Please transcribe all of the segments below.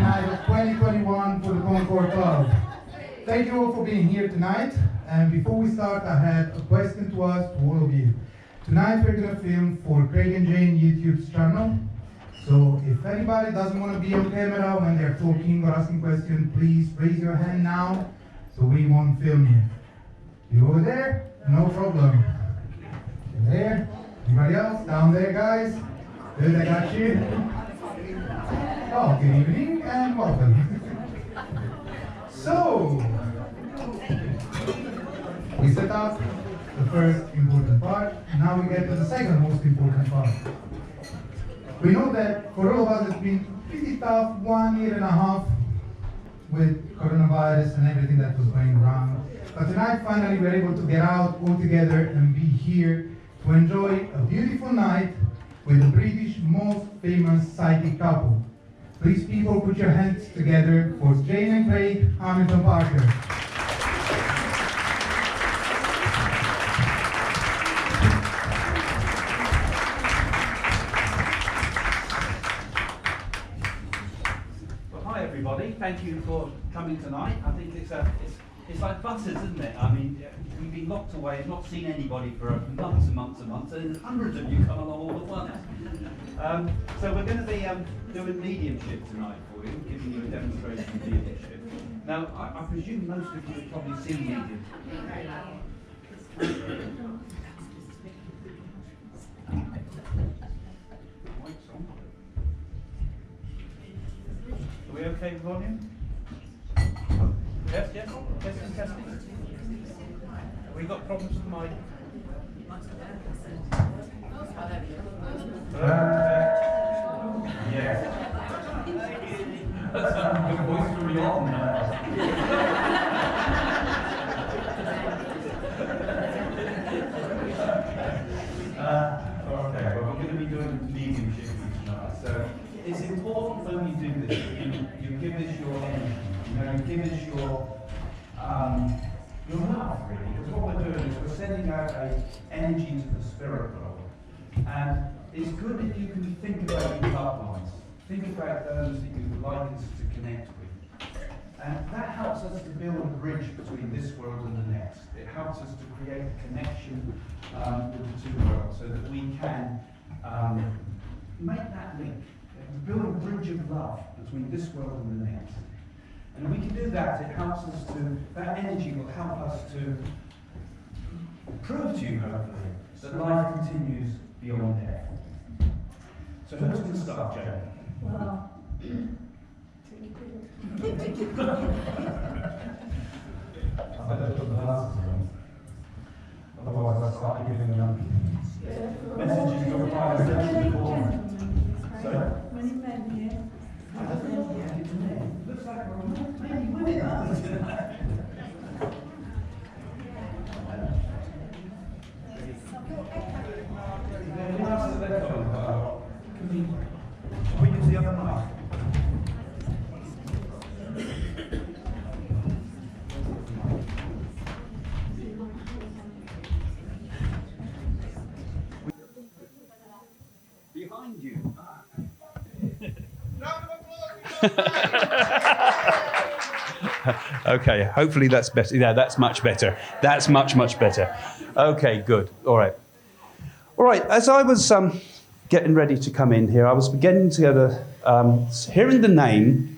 night of 2021 for the Concord Club. Thank you all for being here tonight. And before we start, I have a question to ask to all of you. Tonight we're going to film for Craig and Jane YouTube's channel. So if anybody doesn't want to be on camera when they're talking or asking questions, please raise your hand now so we won't film you. You over there? No problem. You there? Anybody else? Down there, guys? Good, I got you. Oh, good evening and welcome. So, we set up the first important part. Now we get to the second most important part. We know that for all of us it's been pretty tough 1.5 years with coronavirus and everything that was going around. But tonight finally we're able to get out all together and be here to enjoy a beautiful night with the British most famous psychic couple. Please people put your hands together for Jane and Craig Hamilton Parker. Well, hi everybody, thank you for coming tonight. I think it's like buses, isn't it? I mean, we've been locked away, not seen anybody for months and months and months, and hundreds of you come along all at once. So we're going to be doing mediumship tonight for you, giving you a demonstration of mediumship. Now, I presume most of you have probably seen medium. Are we okay with volume? Yes, yes, testing. Have we got problems with the mic? Yes. That's a good voice to read on now. Okay, well, we're going to be doing mediumship tonight. So it's important when you do this, you give this your energy, you give this your love, really. Because what we're doing is we're sending out an energy to the spirit world. And it's good if you can think about your loved ones. Think about those that you would like us to connect with. And that helps us to build a bridge between this world and the next. It helps us to create a connection with the two worlds so that we can make that link. Build a bridge of love between this world and the next. And if we can do that, it helps us to, that energy will help us to prove to you, hopefully, that life continues beyond death. So who's going to start, Jane? Well, I better put the glasses on. Otherwise I start giving them messages you're required to actually form. Sorry? many men here. I don't know yet, it's men. Looks like we're many women, aren't we? Who else is there? Can we use the other mic? Behind you. Okay, hopefully that's better. Yeah, that's much better. That's much better. Okay, good. All right. All right, as I was getting ready to come in here, I was beginning together, hearing the name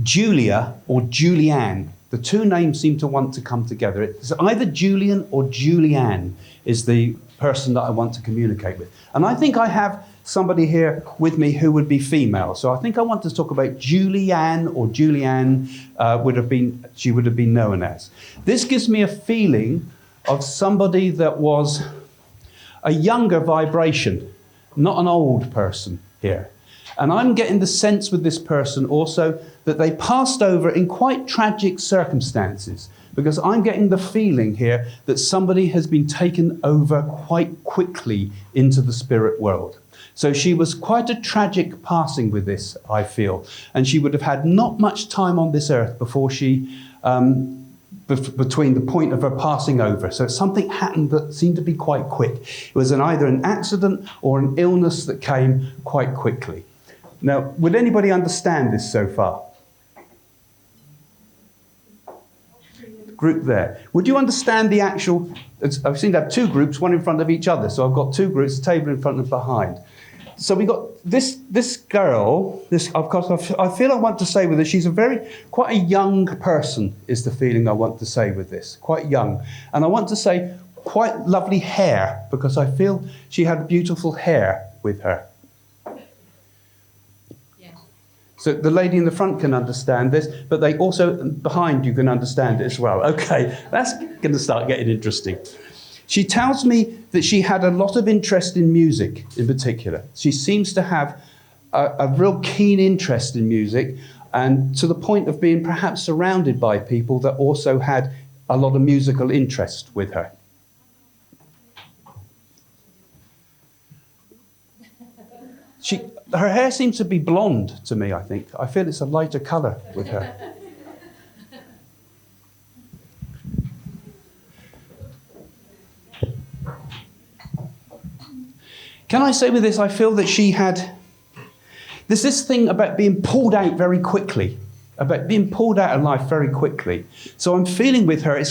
Julia or Julianne. The two names seem to want to come together. It's either Julian or Julianne is the person that I want to communicate with. And I think I have somebody here with me who would be female. So I think I want to talk about Julianne or Julianne she would have been known as. This gives me a feeling of somebody that was a younger vibration, not an old person here. And I'm getting the sense with this person also that they passed over in quite tragic circumstances, because I'm getting the feeling here that somebody has been taken over quite quickly into the spirit world. So she was quite a tragic passing with this, I feel. And she would have had not much time on this earth before she, between the point of her passing over. So something happened that seemed to be quite quick. It was either an accident or an illness that came quite quickly. Now, would anybody understand this so far? Group there. Would you understand the actual... I've seen to have two groups, one in front of each other. So I've got two groups, a table in front and behind. So we got this girl, of course, I feel I want to say with her, she's quite a young person is the feeling I want to say with this, quite young. And I want to say quite lovely hair, because I feel she had beautiful hair with her. Yeah. So the lady in the front can understand this, but they also, behind you can understand it as well. Okay, that's going to start getting interesting. She tells me that she had a lot of interest in music in particular. She seems to have a real keen interest in music, and to the point of being perhaps surrounded by people that also had a lot of musical interest with her. Her hair seems to be blonde to me, I think. I feel it's a lighter colour with her. Can I say with this, I feel that she had... There's this thing about being pulled out very quickly, about being pulled out of life very quickly. So I'm feeling with her, it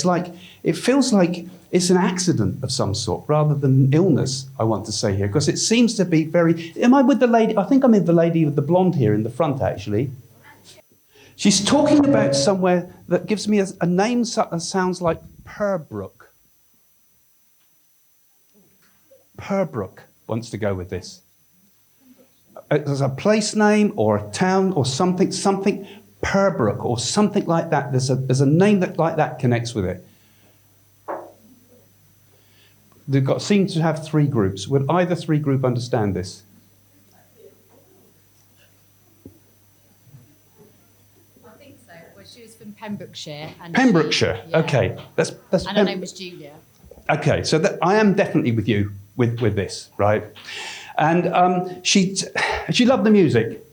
feels like it's an accident of some sort, rather than illness, I want to say here, because it seems to be very... Am I with the lady? I think I'm with the lady with the blonde here in the front, actually. She's talking about somewhere that gives me a name that sounds like Purbrook. Purbrook wants to go with this. There's a place name or a town or something, Purbrook or something like that. There's a name that like that connects with it. Seem to have three groups. Would either three group understand this? I think so. Well, she was from Pembrokeshire. And Pembrokeshire. Yeah. Okay. That's and her name was Julia. Okay, so I am definitely with you with this, right? And she loved the music,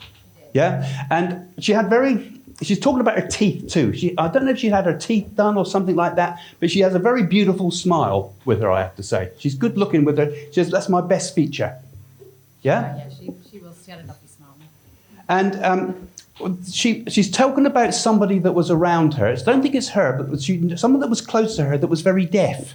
yeah? And she's talking about her teeth too. I don't know if she had her teeth done or something like that, but she has a very beautiful smile with her, I have to say. She's good looking with her. She says, that's my best feature. Yeah? Yeah, she had a lovely smile. And she's talking about somebody that was around her. I don't think it's her, but someone that was close to her that was very deaf.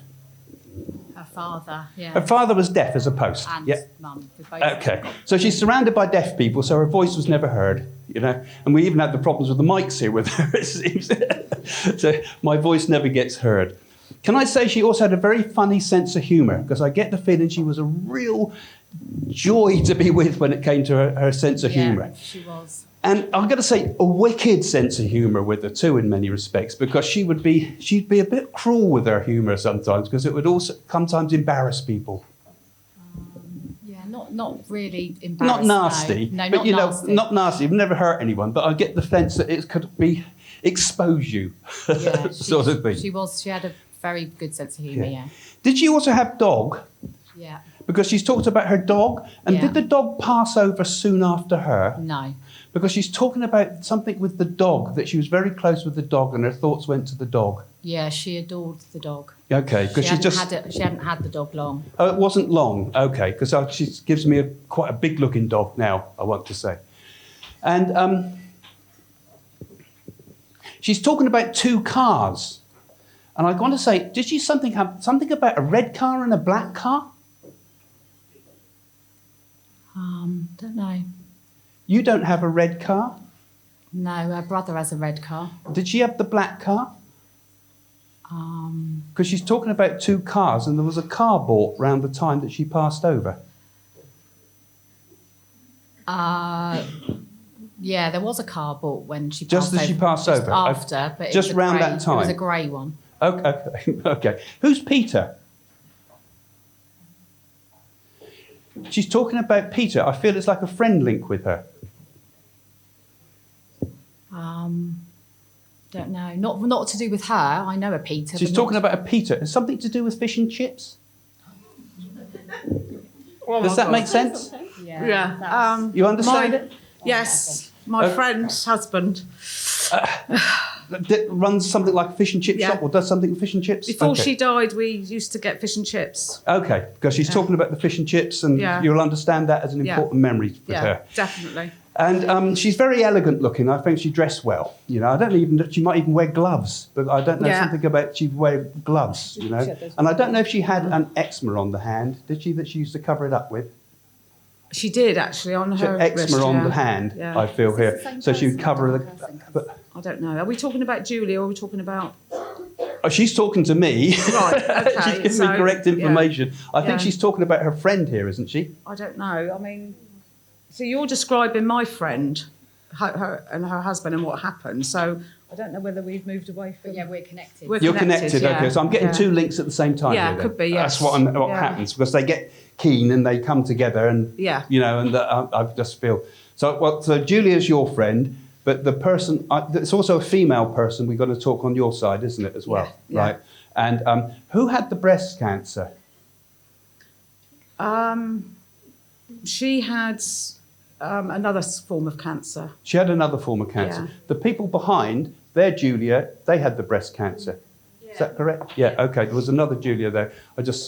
Her father, yeah. Her father was deaf as a post. And yeah. mum. Okay. So she's surrounded by deaf people, so her voice was never heard, you know. And we even had the problems with the mics here with her, it seems. So my voice never gets heard. Can I say she also had a very funny sense of humour? Because I get the feeling she was a real joy to be with when it came to her sense of humour. Yeah, she was. And I'm going to say a wicked sense of humour with her too, in many respects, because she'd be a bit cruel with her humour sometimes, because it would also sometimes embarrass people. Yeah, not really embarrassing. Not nasty, no, but not nasty. not nasty. It'd never hurt anyone, but I get the sense that it could expose you, Yeah, sort of thing. She had a very good sense of humour. Yeah. Did she also have dog? Yeah. Because she's talked about her dog, and Yeah. did the dog pass over soon after her? No. Because she's talking about something with the dog, that she was very close with the dog and her thoughts went to the dog. Yeah, she adored the dog. Okay, because she hadn't had the dog long. Oh, it wasn't long. Okay, because she gives me quite a big-looking dog now, I want to say. And she's talking about two cars. And I want to say, did she have something about a red car and a black car? Don't know. You don't have a red car? No, her brother has a red car. Did she have the black car? Because she's talking about two cars, and there was a car bought round the time that she passed over. Yeah, there was a car bought when she Just passed as she passed just over? After, but Just it was round that time? It was a grey one. Okay, okay. Who's Peter? She's talking about Peter. I feel it's like a friend link with her. Don't know. Not to do with her. I know a Peter. She's talking about a Peter. It's something to do with fish and chips? Does that make sense? Yeah. You understand it? Yes, my friend's husband. That runs something like a fish and chip shop, or does something with fish and chips? Before Okay. she died, we used to get fish and chips. Okay, because she's talking about the fish and chips, and you'll understand that as an important memory with her. Definitely. And she's very elegant looking. I think she dressed well. You know, I don't even. She might even wear gloves, but I don't know something about she'd wear gloves. You know, and I don't know if she had an eczema on the hand. Did she? That she used to cover it up with. She did actually on She her had eczema wrist, on the hand. Yeah. I feel here, It's the same so she would person, cover different the. person. But, I don't know. Are we talking about Julie or are we talking about? oh, she's talking to me. Right. Okay. She's giving so, me correct yeah. information. I think Yeah. she's talking about her friend here, isn't she? I don't know. I mean, so you're describing my friend, her and her husband, and what happened. So I don't know whether we've moved away from. But yeah, we're connected. We're You're connected, yeah. okay. So I'm getting Yeah. two links at the same time. Yeah, here, then. could be, That's yes. what Yeah. happens because they get keen and they come together and Yeah. you know, and I just feel so. Well, so Julia's your friend, but the person it's also a female person. We've got to talk on your side, isn't it, as well, Yeah, yeah. right? And who had the breast cancer? She had another form of cancer. She had another form of cancer. Yeah. The people behind, they're Julia. They had the breast cancer. Is that correct? Yeah. Okay. There was another Julia there. I just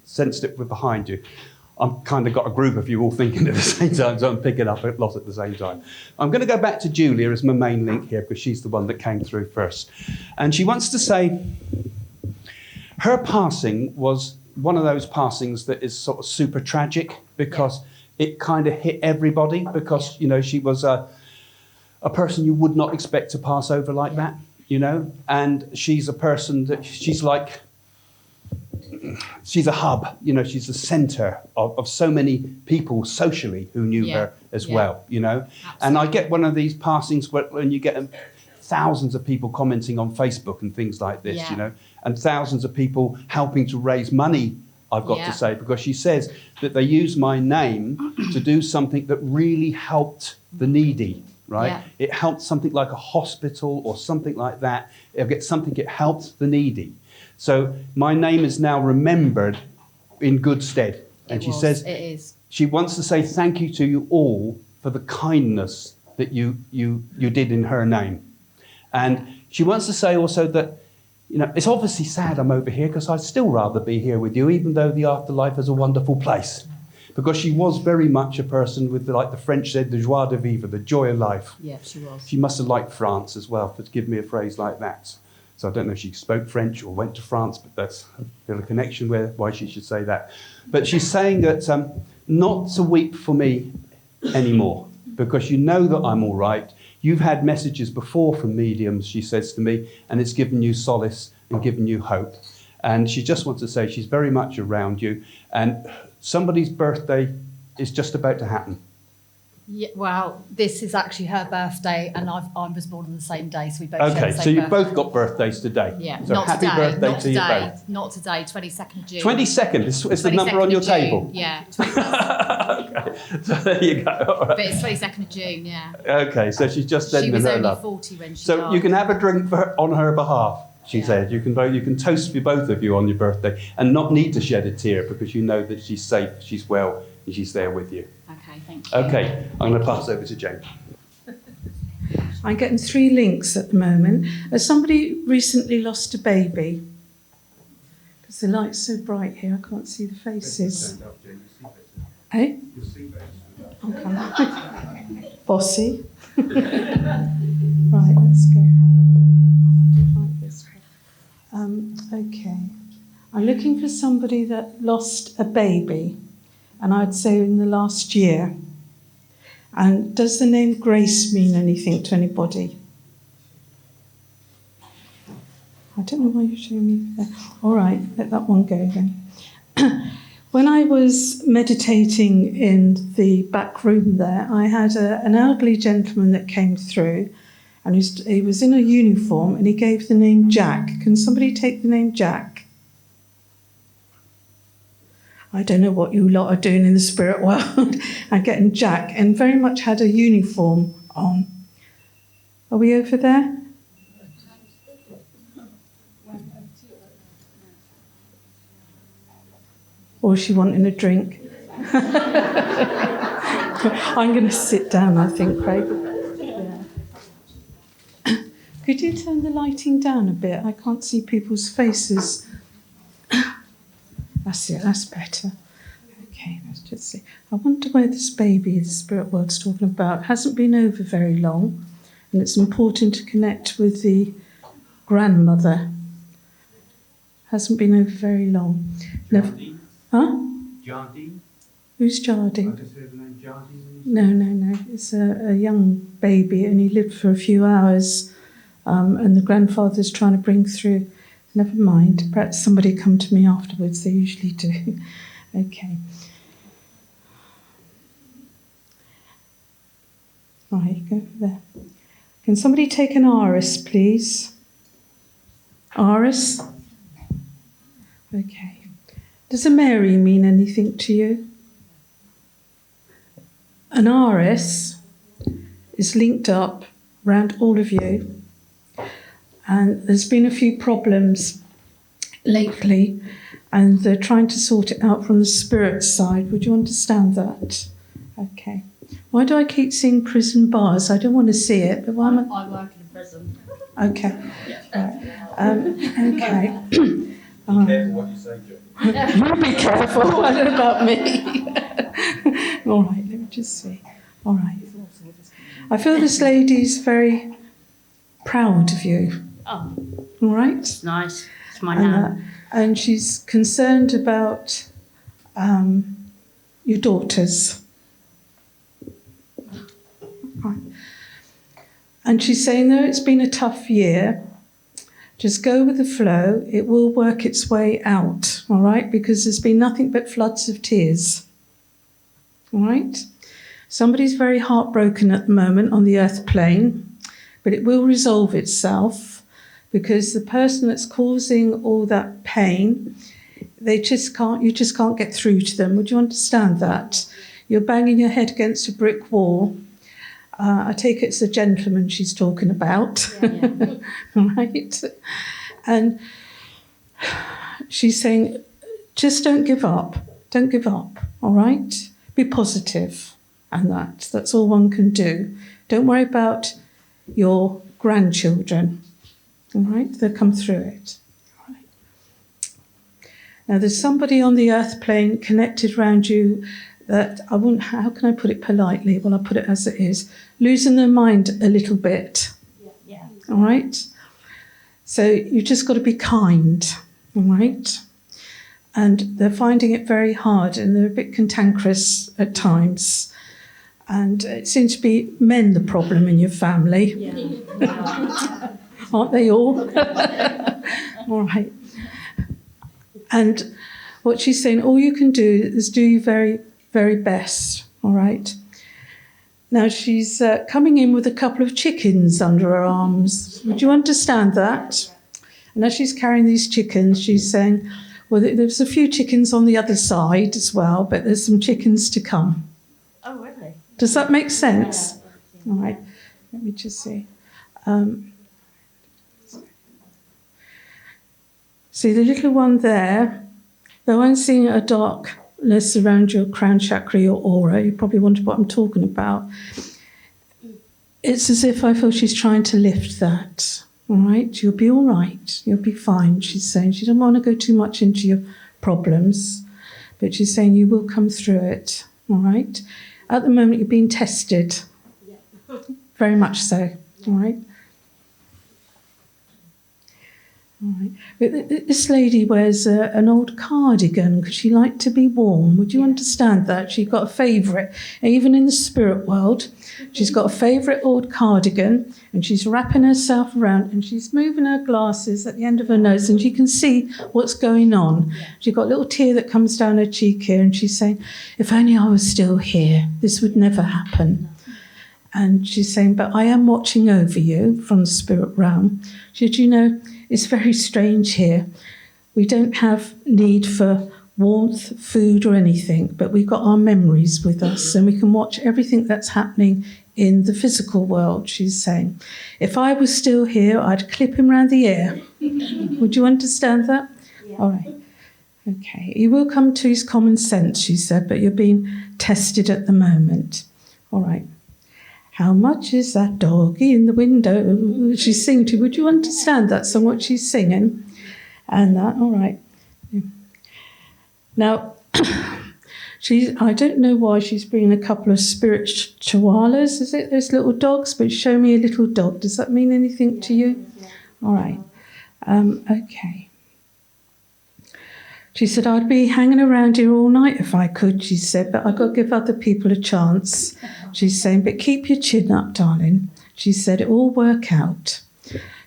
sensed it behind you. I've kind of got a group of you all thinking at the same time, so I'm picking up a lot at the same time. I'm going to go back to Julia as my main link here because she's the one that came through first. And she wants to say her passing was one of those passings that is sort of super tragic because it kind of hit everybody because, you know, she was a person you would not expect to pass over like that, you know, and she's a person that she's a hub, you know, she's the center of so many people socially who knew her as well, you know. Absolutely. And I get one of these passings when you get thousands of people commenting on Facebook and things like this, you know, and thousands of people helping to raise money, I've got to say, because she says that they use my name to do something that really helped the needy, right? Yeah. It helped something like a hospital or something like that. It helped the needy. So my name is now remembered in good stead. And she says it is. she wants to say thank you to you all for the kindness that you did in her name. And she wants to say also that, you know, it's obviously sad I'm over here because I'd still rather be here with you, even though the afterlife is a wonderful place. Because she was very much a person with, like the French said, the joie de vivre, the joy of life. Yeah, she was. She must have liked France as well, to give me a phrase like that. So I don't know if she spoke French or went to France, but that's a connection why she should say that. But she's saying that not to weep for me anymore, because you know that I'm all right. You've had messages before from mediums, she says to me, and it's given you solace and given you hope. And she just wants to say she's very much around you, and somebody's birthday is just about to happen. Yeah, well, this is actually her birthday, and I was born on the same day, so we both share Okay, the same so you've birthday. both got birthdays today. Yeah, So not happy today, birthday not to you today, both. not today, 22nd of June. 22nd is the number on your 22nd of June, table. Yeah, 22nd. Okay, so there you go. All right. But it's 22nd of June, yeah. Okay, so she's just She sending was her only love. 40 when she So died. you can have a drink on her behalf, she Yeah. said. You can toast for both of you on your birthday and not need to shed a tear because you know that she's safe, she's well, and she's there with you. Okay, thank you. Okay, I'm going to pass over to Jane. I'm getting 3 links at the moment. Has somebody recently lost a baby? Because the light's so bright here, I can't see the faces. Eh? Okay. Bossy. Right, let's go. Oh, I don't like this one. Okay. I'm looking for somebody that lost a baby, and I'd say in the last year. And does the name Grace mean anything to anybody? I don't know why you're showing me there. All right, let that one go then. When I was meditating in the back room there, I had an elderly gentleman that came through, and he was in a uniform, and he gave the name Jack. Can somebody take the name Jack? I don't know what you lot are doing in the spirit world. I'm getting Jack, and very much had a uniform on. Are we over there? Or is she wanting a drink? I'm going to sit down, I think, Craig. Yeah. Could you turn the lighting down a bit? I can't see people's faces. That's it, that's better. Okay. Okay, let's just see. I wonder where this baby the spirit world's talking about hasn't been over very long, and it's important to connect with the grandmother. Hasn't been over very long. Jardine? Huh? Jardine? Who's Jardine? I just heard the name Jardine. No. It's a young baby, and he lived for a few hours, and the grandfather's trying to bring through. Never mind. Perhaps somebody come to me afterwards. They usually do. Okay. Right, go there. Can somebody take an Aris, please? Aris? Okay. Does a Mary mean anything to you? An Aris is linked up around all of you, and there's been a few problems lately, and they're trying to sort it out from the spirit side. Would you understand that? Okay. Why do I keep seeing prison bars? I don't want to see it, but why am I... I work in a prison. Okay. Okay. Be careful what you say, John. You be careful. What about me? All right, let me just see. All right. I feel this lady's very proud of you. Oh, All right? it's nice. It's my nan. And she's concerned about your daughters. Right. And she's saying, though it's been a tough year, just go with the flow. It will work its way out, all right? Because there's been nothing but floods of tears, all right? Somebody's very heartbroken at the moment on the earth plane, but it will resolve itself because the person that's causing all that pain, you just can't get through to them. Would you understand that? You're banging your head against a brick wall. I take it it's a gentleman she's talking about, Yeah. right? And she's saying, just don't give up. Don't give up, all right? Be positive, and that's all one can do. Don't worry about your grandchildren, all right? They'll come through it. All right. Now, there's somebody on the earth plane connected around you that I wouldn't, how can I put it politely? Well, I'll put it as it is. Losing their mind a little bit. Yeah. All right? So you've just got to be kind, all right? And they're finding it very hard and they're a bit cantankerous at times. And it seems to be men the problem in your family. Yeah. Aren't they all? All right. And what she's saying, all you can do is do your very, very best, all right? Now, she's coming in with a couple of chickens under her arms. Would you understand that? And as she's carrying these chickens, she's saying, well, there's a few chickens on the other side as well, but there's some chickens to come. Oh, really? Does that make sense? All right. Let me just see. See the little one there? Though I'm seeing a darkness around your crown chakra, your aura, you probably wonder what I'm talking about. It's as if I feel she's trying to lift that. All right? You'll be all right. You'll be fine, she's saying. She doesn't want to go too much into your problems, but she's saying you will come through it. All right? At the moment, you're being tested. Very much so. All right? All right. But this lady wears an old cardigan because she liked to be warm. Would you understand that? She's got a favourite, even in the spirit world. She's got a favourite old cardigan and she's wrapping herself around and she's moving her glasses at the end of her nose and she can see what's going on. She's got a little tear that comes down her cheek here and she's saying, if only I was still here, this would never happen. And she's saying, but I am watching over you from the spirit realm. She said, you know, it's very strange here. We don't have need for warmth, food or anything, but we've got our memories with us and we can watch everything that's happening in the physical world, she's saying. If I was still here, I'd clip him round the ear. Would you understand that? Yeah. All right. Okay. He will come to his common sense, she said, but you're being tested at the moment. All right. How much is that doggy in the window? She's singing to you. Would you understand that song, what she's singing? And that, all right. Now, I don't know why she's bringing a couple of spirit chihuahuas. Is it those little dogs? But show me a little dog. Does that mean anything to you? All right. Okay. She said, I'd be hanging around here all night if I could, she said, but I've got to give other people a chance. She's saying, but keep your chin up, darling. She said, it will work out.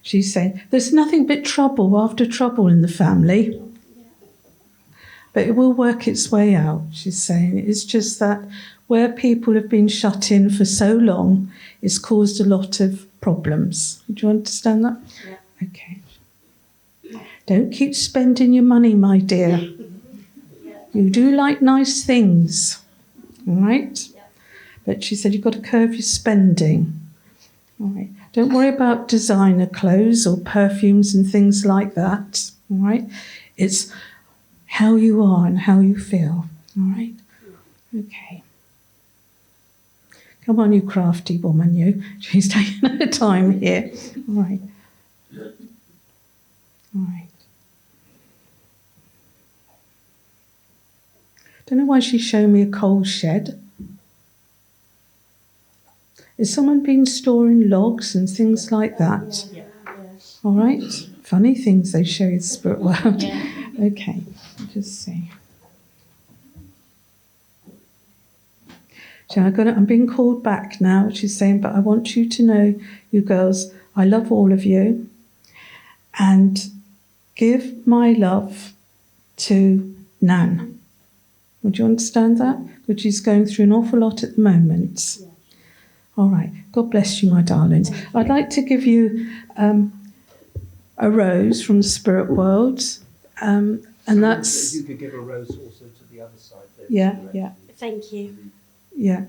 She's saying, there's nothing but trouble after trouble in the family. But it will work its way out, she's saying. It's just that where people have been shut in for so long, it's caused a lot of problems. Do you understand that? Yeah. Okay. Don't keep spending your money, my dear. You do like nice things, all right? But she said you've got to curb your spending. All right. Don't worry about designer clothes or perfumes and things like that, all right? It's how you are and how you feel, all right? Okay. Come on, you crafty woman, you. She's taking her time here. All right. All right. Don't know why she's showing me a coal shed. Has someone been storing logs and things like that? All right. Funny things they show you the spirit world. Okay. Just see. So I'm being called back now. She's saying, but I want you to know, you girls, I love all of you. And give my love to Nan. Would you understand that? Because she's going through an awful lot at the moment. Yeah. All right. God bless you, my darlings. I'd like to give you a rose from the spirit world. And that's... You could give a rose also to the other side there. Yeah, yeah. Thank you. Yeah.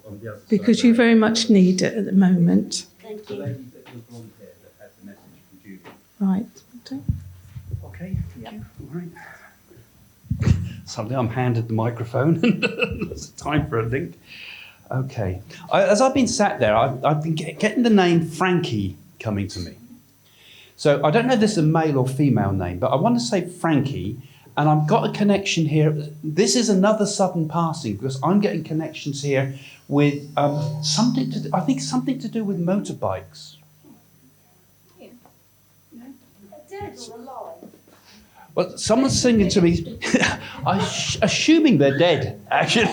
On the other Because side you there. very much need it at the moment. Thank The you. lady that was blonde hair that had the message from Judy. Right. Okay, thank you. All right. Suddenly I'm handed the microphone and it's time for a link. Okay. As I've been sat there, I've been getting the name Frankie coming to me. So I don't know if this is a male or female name, but I want to say Frankie, and I've got a connection here. This is another sudden passing because I'm getting connections here with something to do with motorbikes. Dead or alive? Well, someone's singing to me, assuming they're dead, actually.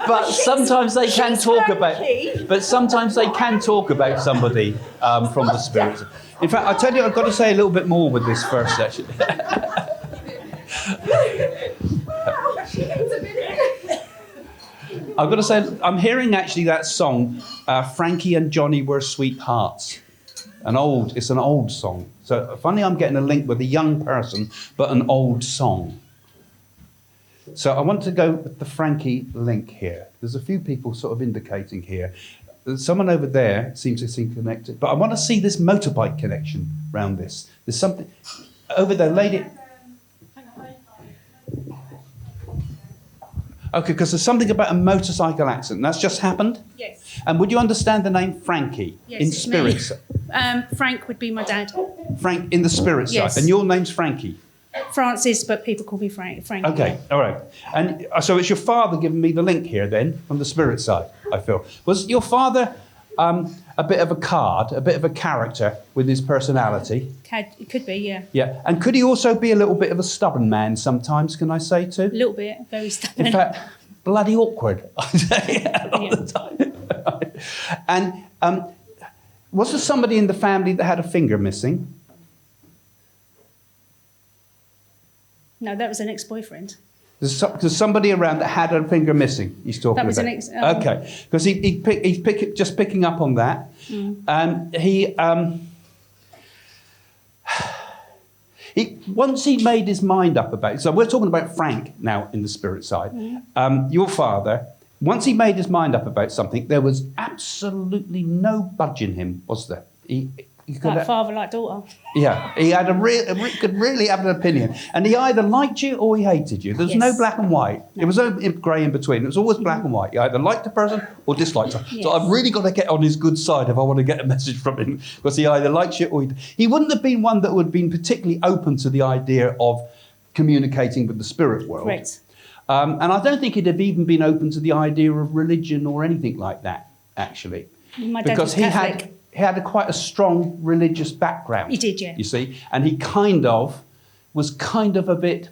but sometimes they can talk about. But sometimes they can talk about somebody from the spirits. In fact, I tell you, I've got to say a little bit more with this first, actually. I've got to say, I'm hearing actually that song, Frankie and Johnny Were Sweethearts. It's an old song. So funny, I'm getting a link with a young person, but an old song. So I want to go with the Frankie link here. There's a few people sort of indicating here. Someone over there seems to seem connected, but I want to see this motorbike connection around this. There's something over there, lady. Okay, because there's something about a motorcycle accident. That's just happened? Yes. And would you understand the name Frankie Yes, in it's spirits? Frank would be my dad. Frank in the spirit Yes. side. And your name's Frankie? Francis, but people call me Frank. Okay, all right. And so it's your father giving me the link here then, from the spirit side, I feel. Was your father a bit of a card, a bit of a character with his personality? It could be, yeah. Yeah. And could he also be a little bit of a stubborn man sometimes, can I say too? A little bit, very stubborn. In fact, bloody awkward, I'd say, a lot of the time. And was there somebody in the family that had a finger missing? No, that was an ex-boyfriend. There's somebody around that had a finger missing. He's talking That was about. an ex. Okay, because he's just picking up on that. He once he made his mind up about it. So we're talking about Frank now in the spirit side. Your father, once he made his mind up about something, there was absolutely no budging him, was there? He could Like father, like daughter. Yeah, he had could really have an opinion. And he either liked you or he hated you. There's no Yes. black and white. There was no grey in between. It was always black and white. He either liked the person or disliked her. Yes. So I've really got to get on his good side if I want to get a message from him. Because he either likes you or he wouldn't have been one that would have been particularly open to the idea of communicating with the spirit world. Correct. And I don't think he'd have even been open to the idea of religion or anything like that, actually. My dad Because was Catholic. he had quite a strong religious background. He did, yeah. You see, and he was kind of a bit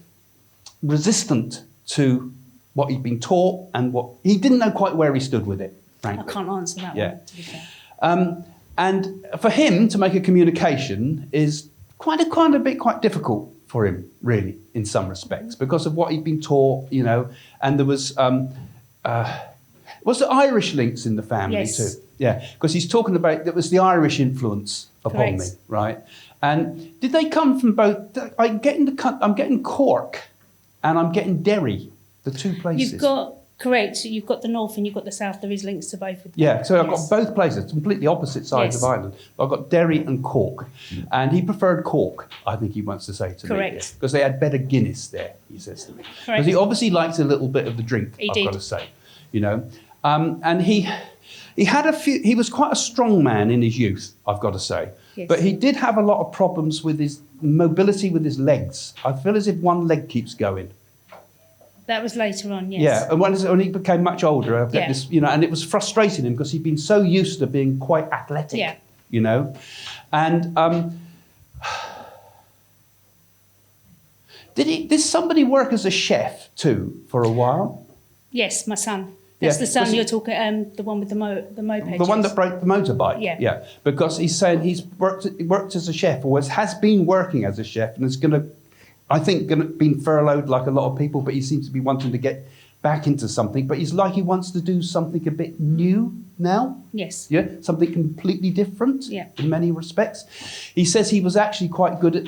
resistant to what he'd been taught and what he didn't know quite where he stood with it, I frankly. can't answer that Yeah. one, to be fair. And for him to make a communication is quite difficult for him, really, in some respects, because of what he'd been taught, you know. And there was the Irish links in the family Yes. too. Yeah, because he's talking about that was the Irish influence upon Correct. me, right? And did they come from both? I'm getting Cork, and I'm getting Derry, the two places. You've got, correct, you've got the north and you've got the south. There is links to both of them. Yeah, so I've Yes. got both places, completely opposite sides Yes. of Ireland. I've got Derry and Cork. And he preferred Cork, I think he wants to say to me. Correct. Because they had better Guinness there, he says to me. Because Correct. he obviously likes a little bit of the drink, He I've did. got to say. You know. And he was quite a strong man in his youth, I've got to say. Yes. But he did have a lot of problems with his mobility with his legs. I feel as if one leg keeps going. That was later on, yes. Yeah, and when he became much older, I've got Yeah. this, you know, and it was frustrating him because he'd been so used to being quite athletic, Yeah. you know. And did somebody work as a chef too for a while? Yes, my son. That's Yeah, the son was he- you're talking, the one with the moped. The one that broke the motorbike. Yeah. Because he's saying he worked as a chef, or has been working as a chef, and is going to, I think, been furloughed like a lot of people. But he seems to be wanting to get back into something. But he's like he wants to do something a bit new now. Yes. Yeah, something completely different. Yeah. In many respects, he says he was actually quite good at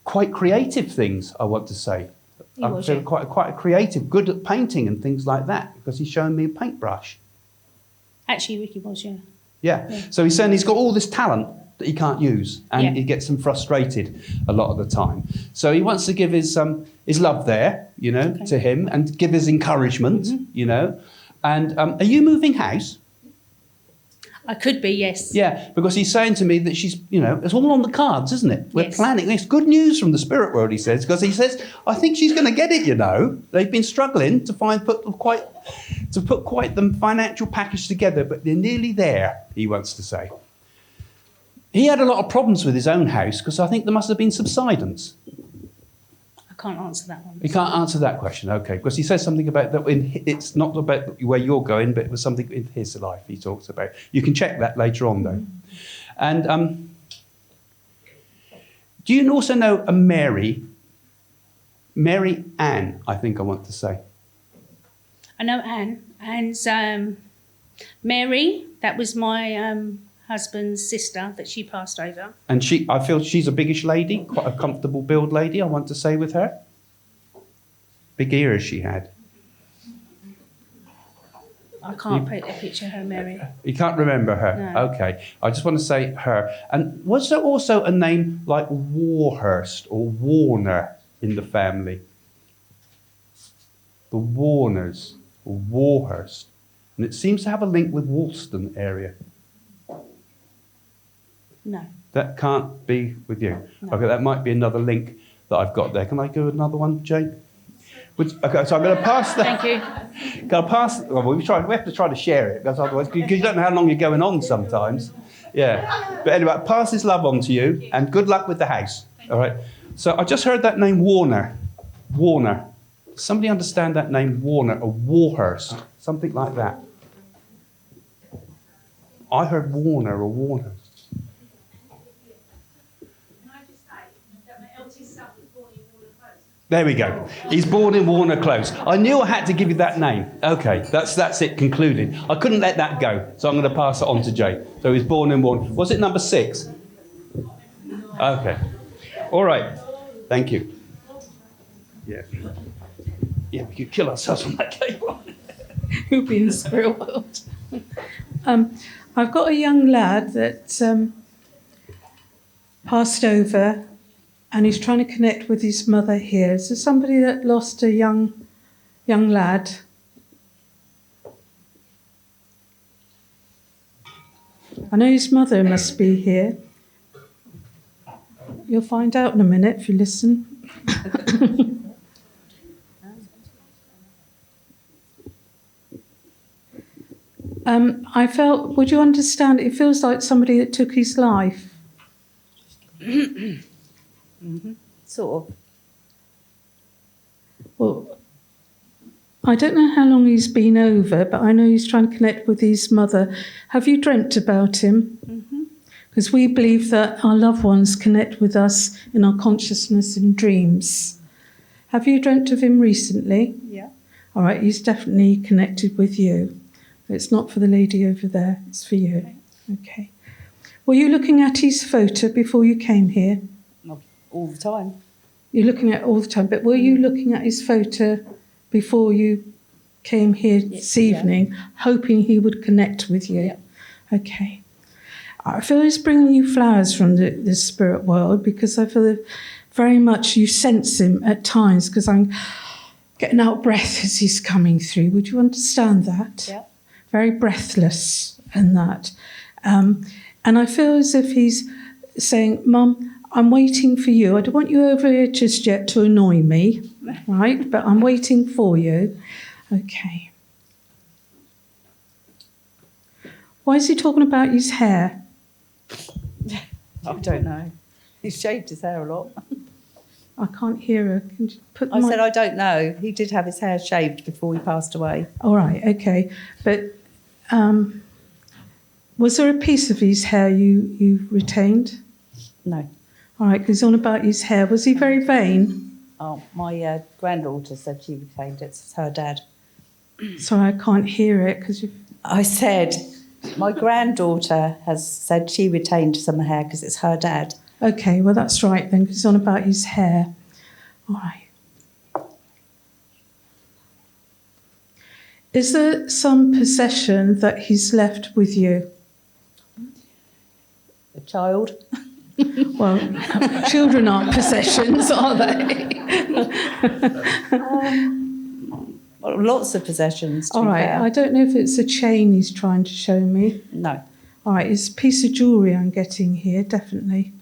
quite creative things. I want to say. He I'm was, feeling yeah. quite a creative, good at painting and things like that, because he's showing me a paintbrush. Actually, Ricky was, yeah. Yeah. So he's saying he's got all this talent that he can't use, and Yeah. he gets him frustrated a lot of the time. So he wants to give his love there, you know, Okay. to him, and give his encouragement, you know. And are you moving house? I could be, yes. Yeah, because he's saying to me that she's, you know, it's all on the cards, isn't it? We're Yes. planning this. Good news from the spirit world, he says, because he says, I think she's going to get it, you know. They've been struggling to put quite the financial package together, but they're nearly there, he wants to say. He had a lot of problems with his own house because I think there must have been subsidence. I can't answer that one. He can't answer that question, okay, because he says something about that. It's not about where you're going, but it was something in his life he talks about. You can check that later on, though. And do you also know a Mary Ann, I think I want to say? I know Anne. Anne's Mary, that was my husband's sister that she passed over. And I feel she's a biggish lady, quite a comfortable build lady, I want to say, with her. Big ears she had. I can't picture her, Mary. You can't remember her? No. Okay. I just want to say her. And was there also a name like Warhurst or Warner in the family? The Warners or Warhurst. And it seems to have a link with Woolston area. No. That can't be with you. No. Okay, that might be another link that I've got there. Can I go with another one, Jane? Okay, so I'm going to pass that. Thank you. Can I pass? Well, we have to try to share it, because otherwise, because you don't know how long you're going on sometimes. Yeah. But anyway, pass this love on to you, and good luck with the house. All right. So I just heard that name Warner. Warner. Somebody understand that name Warner or Warhurst? Something like that. I heard Warner or Warner. There we go. He's born in Warner Close. I knew I had to give you that name. Okay, that's it concluded. I couldn't let that go, so I'm going to pass it on to Jay. So he's born in Warner. Was it number 6? Okay. All right. Thank you. Yeah. Yeah, we could kill ourselves on that game. Who'll be in the spirit world. I've got a young lad that passed over, and he's trying to connect with his mother here. Is there somebody that lost a young lad? I know his mother must be here. You'll find out in a minute if you listen. I felt, would you understand, it feels like somebody that took his life. Sort of. Well, I don't know how long he's been over, but I know he's trying to connect with his mother. Have you dreamt about him? Because we believe that our loved ones connect with us in our consciousness and dreams. Have you dreamt of him recently? Yeah. All right, he's definitely connected with you. It's not for the lady over there, it's for you. Okay. Were you looking at his photo before you came here? Not all the time. You're looking at it all the time, but were you looking at his photo before you came here this evening, hoping he would connect with you? Yeah. Okay. I feel he's bringing you flowers from the spirit world, because I feel very much you sense him at times, because I'm getting out of breath as he's coming through. Would you understand that? Yeah. Very breathless and that. And I feel as if he's saying, Mum, I'm waiting for you. I don't want you over here just yet to annoy me, right? But I'm waiting for you. Okay. Why is he talking about his hair? I don't know. He shaved his hair a lot. I can't hear her. Can you put the I mic- said I don't know. He did have his hair shaved before he passed away. All right, okay. But was there a piece of his hair you retained? No. All right, because on about his hair. Was he very vain? Oh, my granddaughter said she retained it. It's her dad. Sorry, I can't hear it because you. I said my granddaughter has said she retained some hair because it's her dad. Okay, well that's right then, because it's on about his hair. All right. Is there some possession that he's left with you? A child. Well, children aren't possessions, are they? Well, lots of possessions. To All be right, fair. I don't know if it's a chain he's trying to show me. No. All right, it's a piece of jewellery I'm getting here, definitely.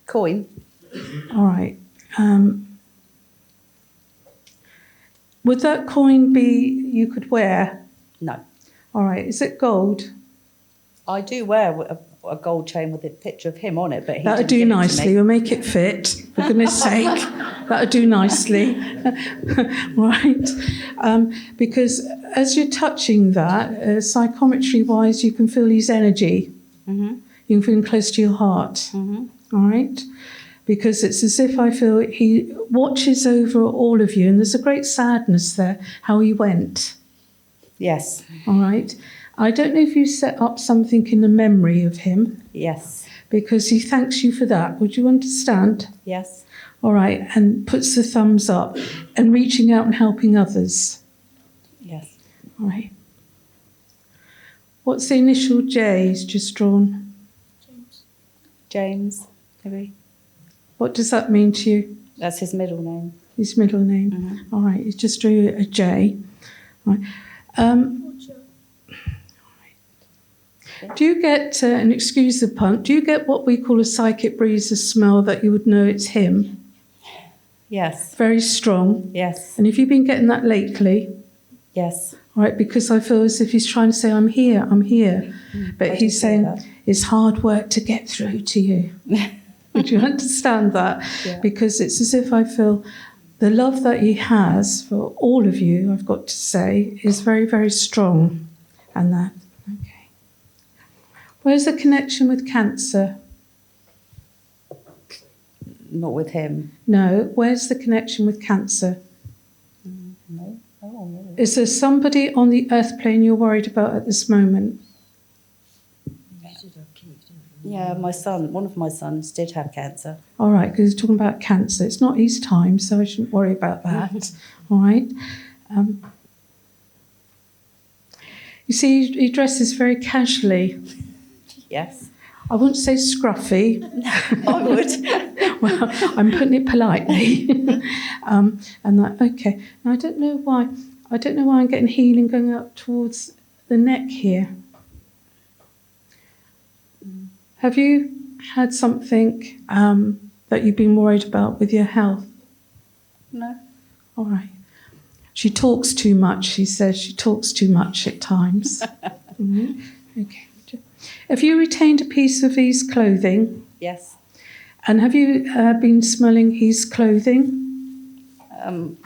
Coin. All right. Would that coin be you could wear? No. All right, is it gold? I do wear a gold chain with a picture of him on it, but he That'd didn't do give it to nicely. me. We'll make it fit, for goodness sake. That'd do nicely. Right. Because as you're touching that, psychometry-wise, you can feel his energy. Mm-hmm. You can feel him close to your heart. Mm-hmm. All right? Because it's as if I feel he watches over all of you, and there's a great sadness there, how he went. Yes. All right? I don't know if you set up something in the memory of him, Yes. because he thanks you for that. Would you understand? Yes. All right, and puts the thumbs up and reaching out and helping others. Yes. All right. What's the initial J he's just drawn? James, maybe. What does that mean to you? That's his middle name. His middle name. Mm-hmm. All right, he just drew a J. All right. Do you get, and excuse the pun, do you get what we call a psychic breezer smell that you would know it's him? Yes. Very strong. Yes. And have you been getting that lately? Yes. All right, because I feel as if he's trying to say, I'm here. But I he's do saying, that. it's hard work to get through to you. Would you understand that? Yeah. Because it's as if I feel the love that he has for all of you, I've got to say, is very, very strong. And that, okay. Where's the connection with cancer? Not with him. No, where's the connection with cancer? No. Oh, really? Is there somebody on the earth plane you're worried about at this moment? Yeah, my son, one of my sons did have cancer. All right, because he's talking about cancer. It's not his time, so I shouldn't worry about that. All right. You see, he dresses very casually. Yes. I wouldn't say scruffy. I would. Well, I'm putting it politely. And that, okay. Now, I don't know why I'm getting healing going up towards the neck here. Have you had something that you've been worried about with your health? No. All right. She talks too much, she says. She talks too much at times. Okay. Have you retained a piece of his clothing? Yes. And have you been smelling his clothing?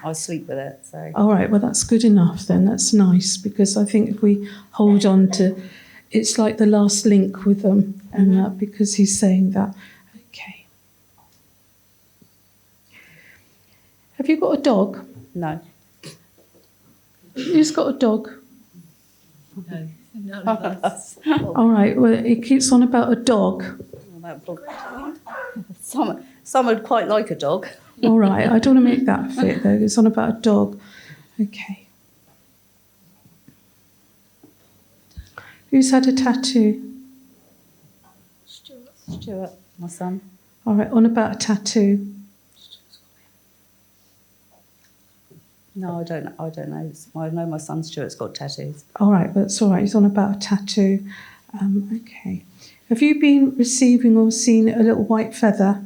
I sleep with it, so. All right, well, that's good enough then. That's nice, because I think if we hold on to, it's like the last link with them, and that, because he's saying that. Okay. Have you got a dog? No. Who's got a dog? No, none of us. All right, well, it keeps on about a dog. Some would quite like a dog. All right, I don't want to make that fit, though. It's on about a dog. Okay. Who's had a tattoo? Stuart, my son. All right, on about a tattoo. No, I don't know. I know my son Stuart's got tattoos. All right, that's all right. He's on about a tattoo. Okay. Have you been receiving or seen a little white feather?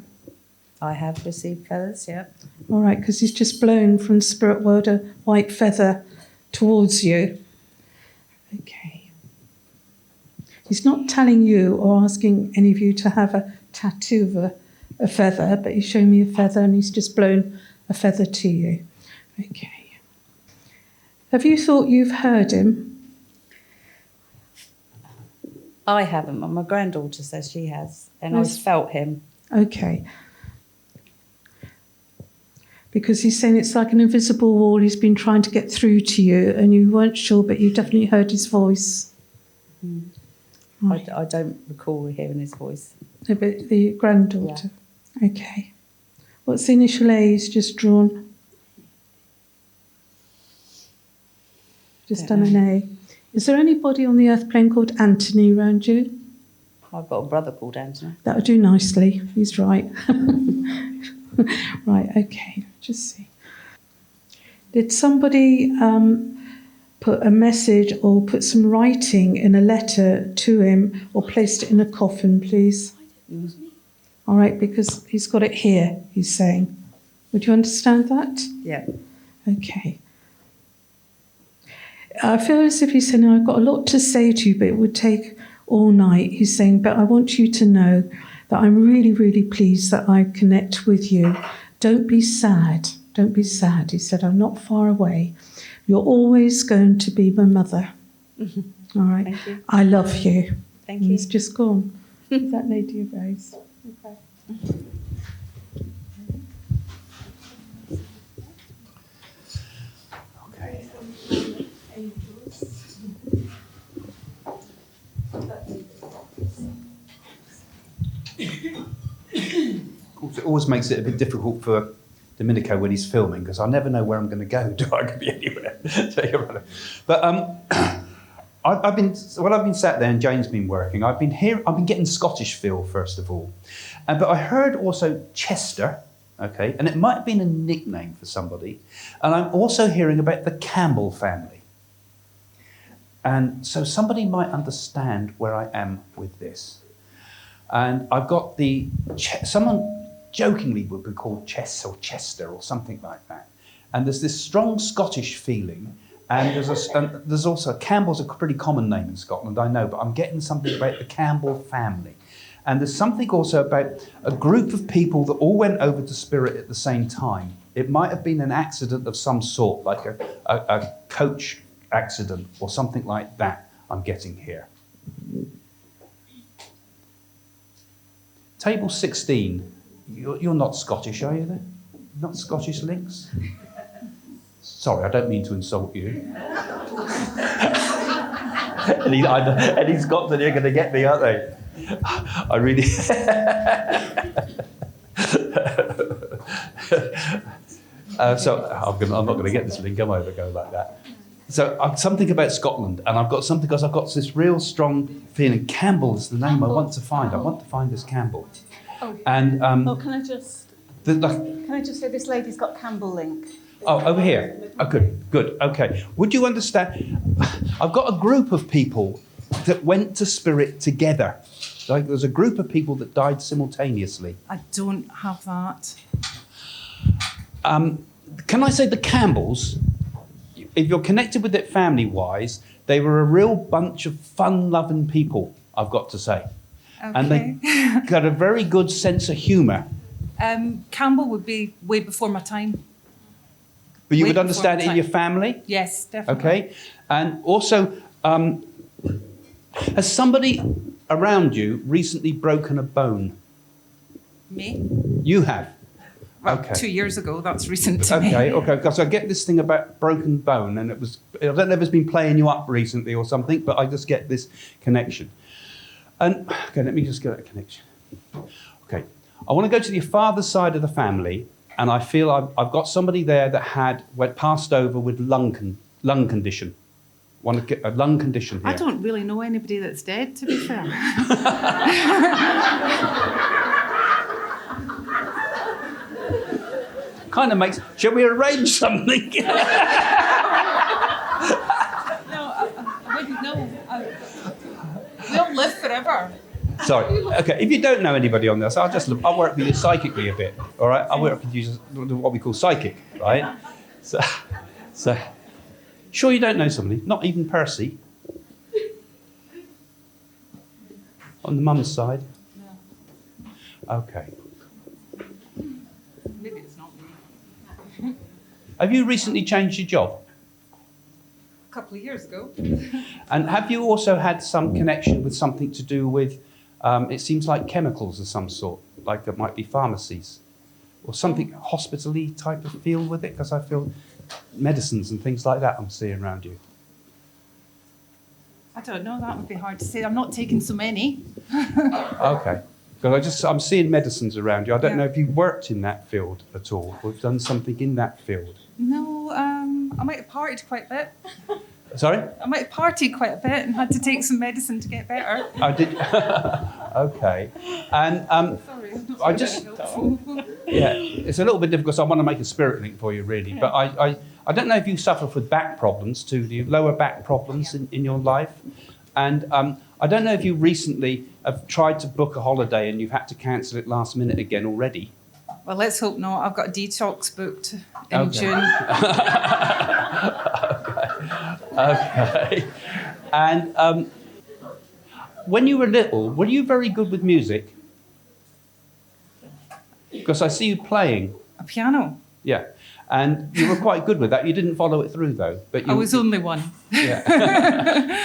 I have received feathers, yeah. All right, because he's just blown from the spirit world a white feather towards you. Okay. He's not telling you or asking any of you to have a tattoo of a feather, but he's showing me a feather and he's just blown a feather to you. Okay. Have you thought you've heard him? I haven't, but my granddaughter says she has, and Yes. I've felt him. Okay. Because he's saying it's like an invisible wall. He's been trying to get through to you and you weren't sure, but you definitely heard his voice. Right. I don't recall hearing his voice. No, but the granddaughter. Okay. What's the initial A he's just drawn? Just done an A. Is there anybody on the earth plane called Anthony around you? I've got a brother called Anthony. That would do nicely. He's right. Right, okay. Just see. Did somebody put a message or put some writing in a letter to him or placed it in a coffin, please? All right, because he's got it here, he's saying. Would you understand that? Yeah. Okay. I feel as if he's saying, I've got a lot to say to you, but it would take all night. He's saying, but I want you to know that I'm really, really pleased that I connect with you. Don't be sad. Don't be sad. He said, I'm not far away. You're always going to be my mother. All right. Thank you. I love you. Thank And you. he's just gone. That lady of Rose. Okay. Okay. Of course, it always makes it a bit difficult for Domenico when he's filming because I never know where I'm going to go. Do I could be anywhere? But I've been sat there and Jane's been working. I've been getting Scottish feel first of all, but I heard also Chester. Okay, and it might have been a nickname for somebody, and I'm also hearing about the Campbell family. And so somebody might understand where I am with this. And I've got someone jokingly would be called Chess or Chester or something like that. And there's this strong Scottish feeling. And there's also, Campbell's a pretty common name in Scotland, I know, but I'm getting something about the Campbell family. And there's something also about a group of people that all went over to Spirit at the same time. It might have been an accident of some sort, like a coach accident or something like that I'm getting here. Table 16, you're not Scottish, are you then? Not Scottish links? Sorry, I don't mean to insult you. and he's got that they're going to get me, aren't they? I really... so I'm not going to get this link, am I, if I go like that? So something about Scotland, and I've got something because I've got this real strong feeling. Campbell is the name I want to find. I want to find this Campbell. Oh. can And I just can can I just say this lady's got Campbell link? Oh, over here. Oh, good. Okay. Would you understand? I've got a group of people that went to Spirit together. Like there's a group of people that died simultaneously. I don't have that. Can I say the Campbells? If you're connected with it family-wise, They were a real bunch of fun-loving people, I've got to say. Okay. And they got a very good sense of humour. Campbell would be way before my time. But you Way would understand it before in your family? Yes, definitely. Okay. And also, has somebody around you recently broken a bone? Me? You have? Well, Okay. 2 years ago, that's recent to me. Okay, because I get this thing about broken bone, and I don't know if it's been playing you up recently or something, but I just get this connection. And, okay, let me just get that connection. Okay, I want to go to your father's side of the family, and I feel I've got somebody there that went passed over with lung condition. Want to get a lung condition here. I don't really know anybody that's dead, to be fair. Kind of makes. Shall we arrange something? No, I wouldn't know. We all live forever. Sorry. Okay. If you don't know anybody on this, I'll work with you psychically a bit. All right. I'll work with you what we call psychic, right? So, sure you don't know somebody? Not even Percy. On the mum's side. No. Okay. Maybe it's not me. Have you recently changed your job? A couple of years ago. And have you also had some connection with something to do with, it seems like chemicals of some sort, like there might be pharmacies, or something hospital-y type of feel with it? Because I feel medicines and things like that I'm seeing around you. I don't know, that would be hard to say. I'm not taking so many. Okay. Because I'm seeing medicines around you. I don't Yeah. know if you've worked in that field at all, or done something in that field. No, I might have partied quite a bit. Sorry? I might have partied quite a bit and had to take some medicine to get better. I did. Okay. And Sorry, I'm not I just, yeah, it's a little bit difficult. So I want to make a spirit link for you, really. But I don't know if you suffer with back problems too. Do you lower back problems in your life? And I don't know if you recently have tried to book a holiday and you've had to cancel it last minute again already. Well, let's hope not. I've got a detox booked in June. Okay. And when you were little, were you very good with music? Because I see you playing. A piano. Yeah. And you were quite good with that. You didn't follow it through, though. But you, I was only one. Yeah.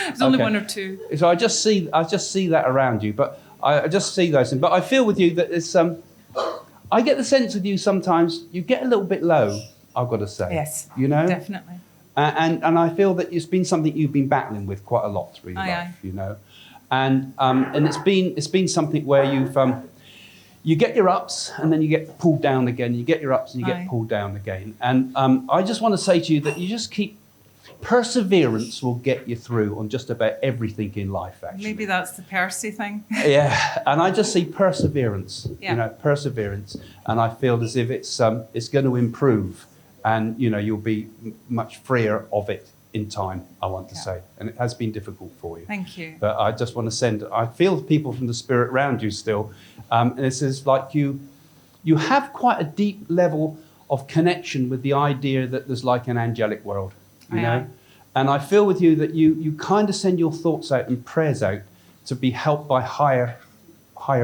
It was only Okay. one or two. So I just see that around you. But I just see those things. But I feel with you that it's I get the sense with you sometimes you get a little bit low, I've got to say. Yes. You know? Definitely. And I feel that it's been something you've been battling with quite a lot through your life, you know. And it's been something where you get your ups and then you get pulled down again. You get your ups and you get pulled down again. And I just want to say to you that you just keep perseverance will get you through on just about everything in life, actually. Maybe that's the Percy thing. Yeah, and I just see perseverance. Yeah. You know, perseverance, and I feel as if it's going to improve, and you know you'll be much freer of it in time. I want to say, and it has been difficult for you. Thank you. But I just want to send. I feel people from the spirit around you still, and it's as like you have quite a deep level of connection with the idea that there's like an angelic world. You know, and I feel with you that you kind of send your thoughts out and prayers out to be helped by higher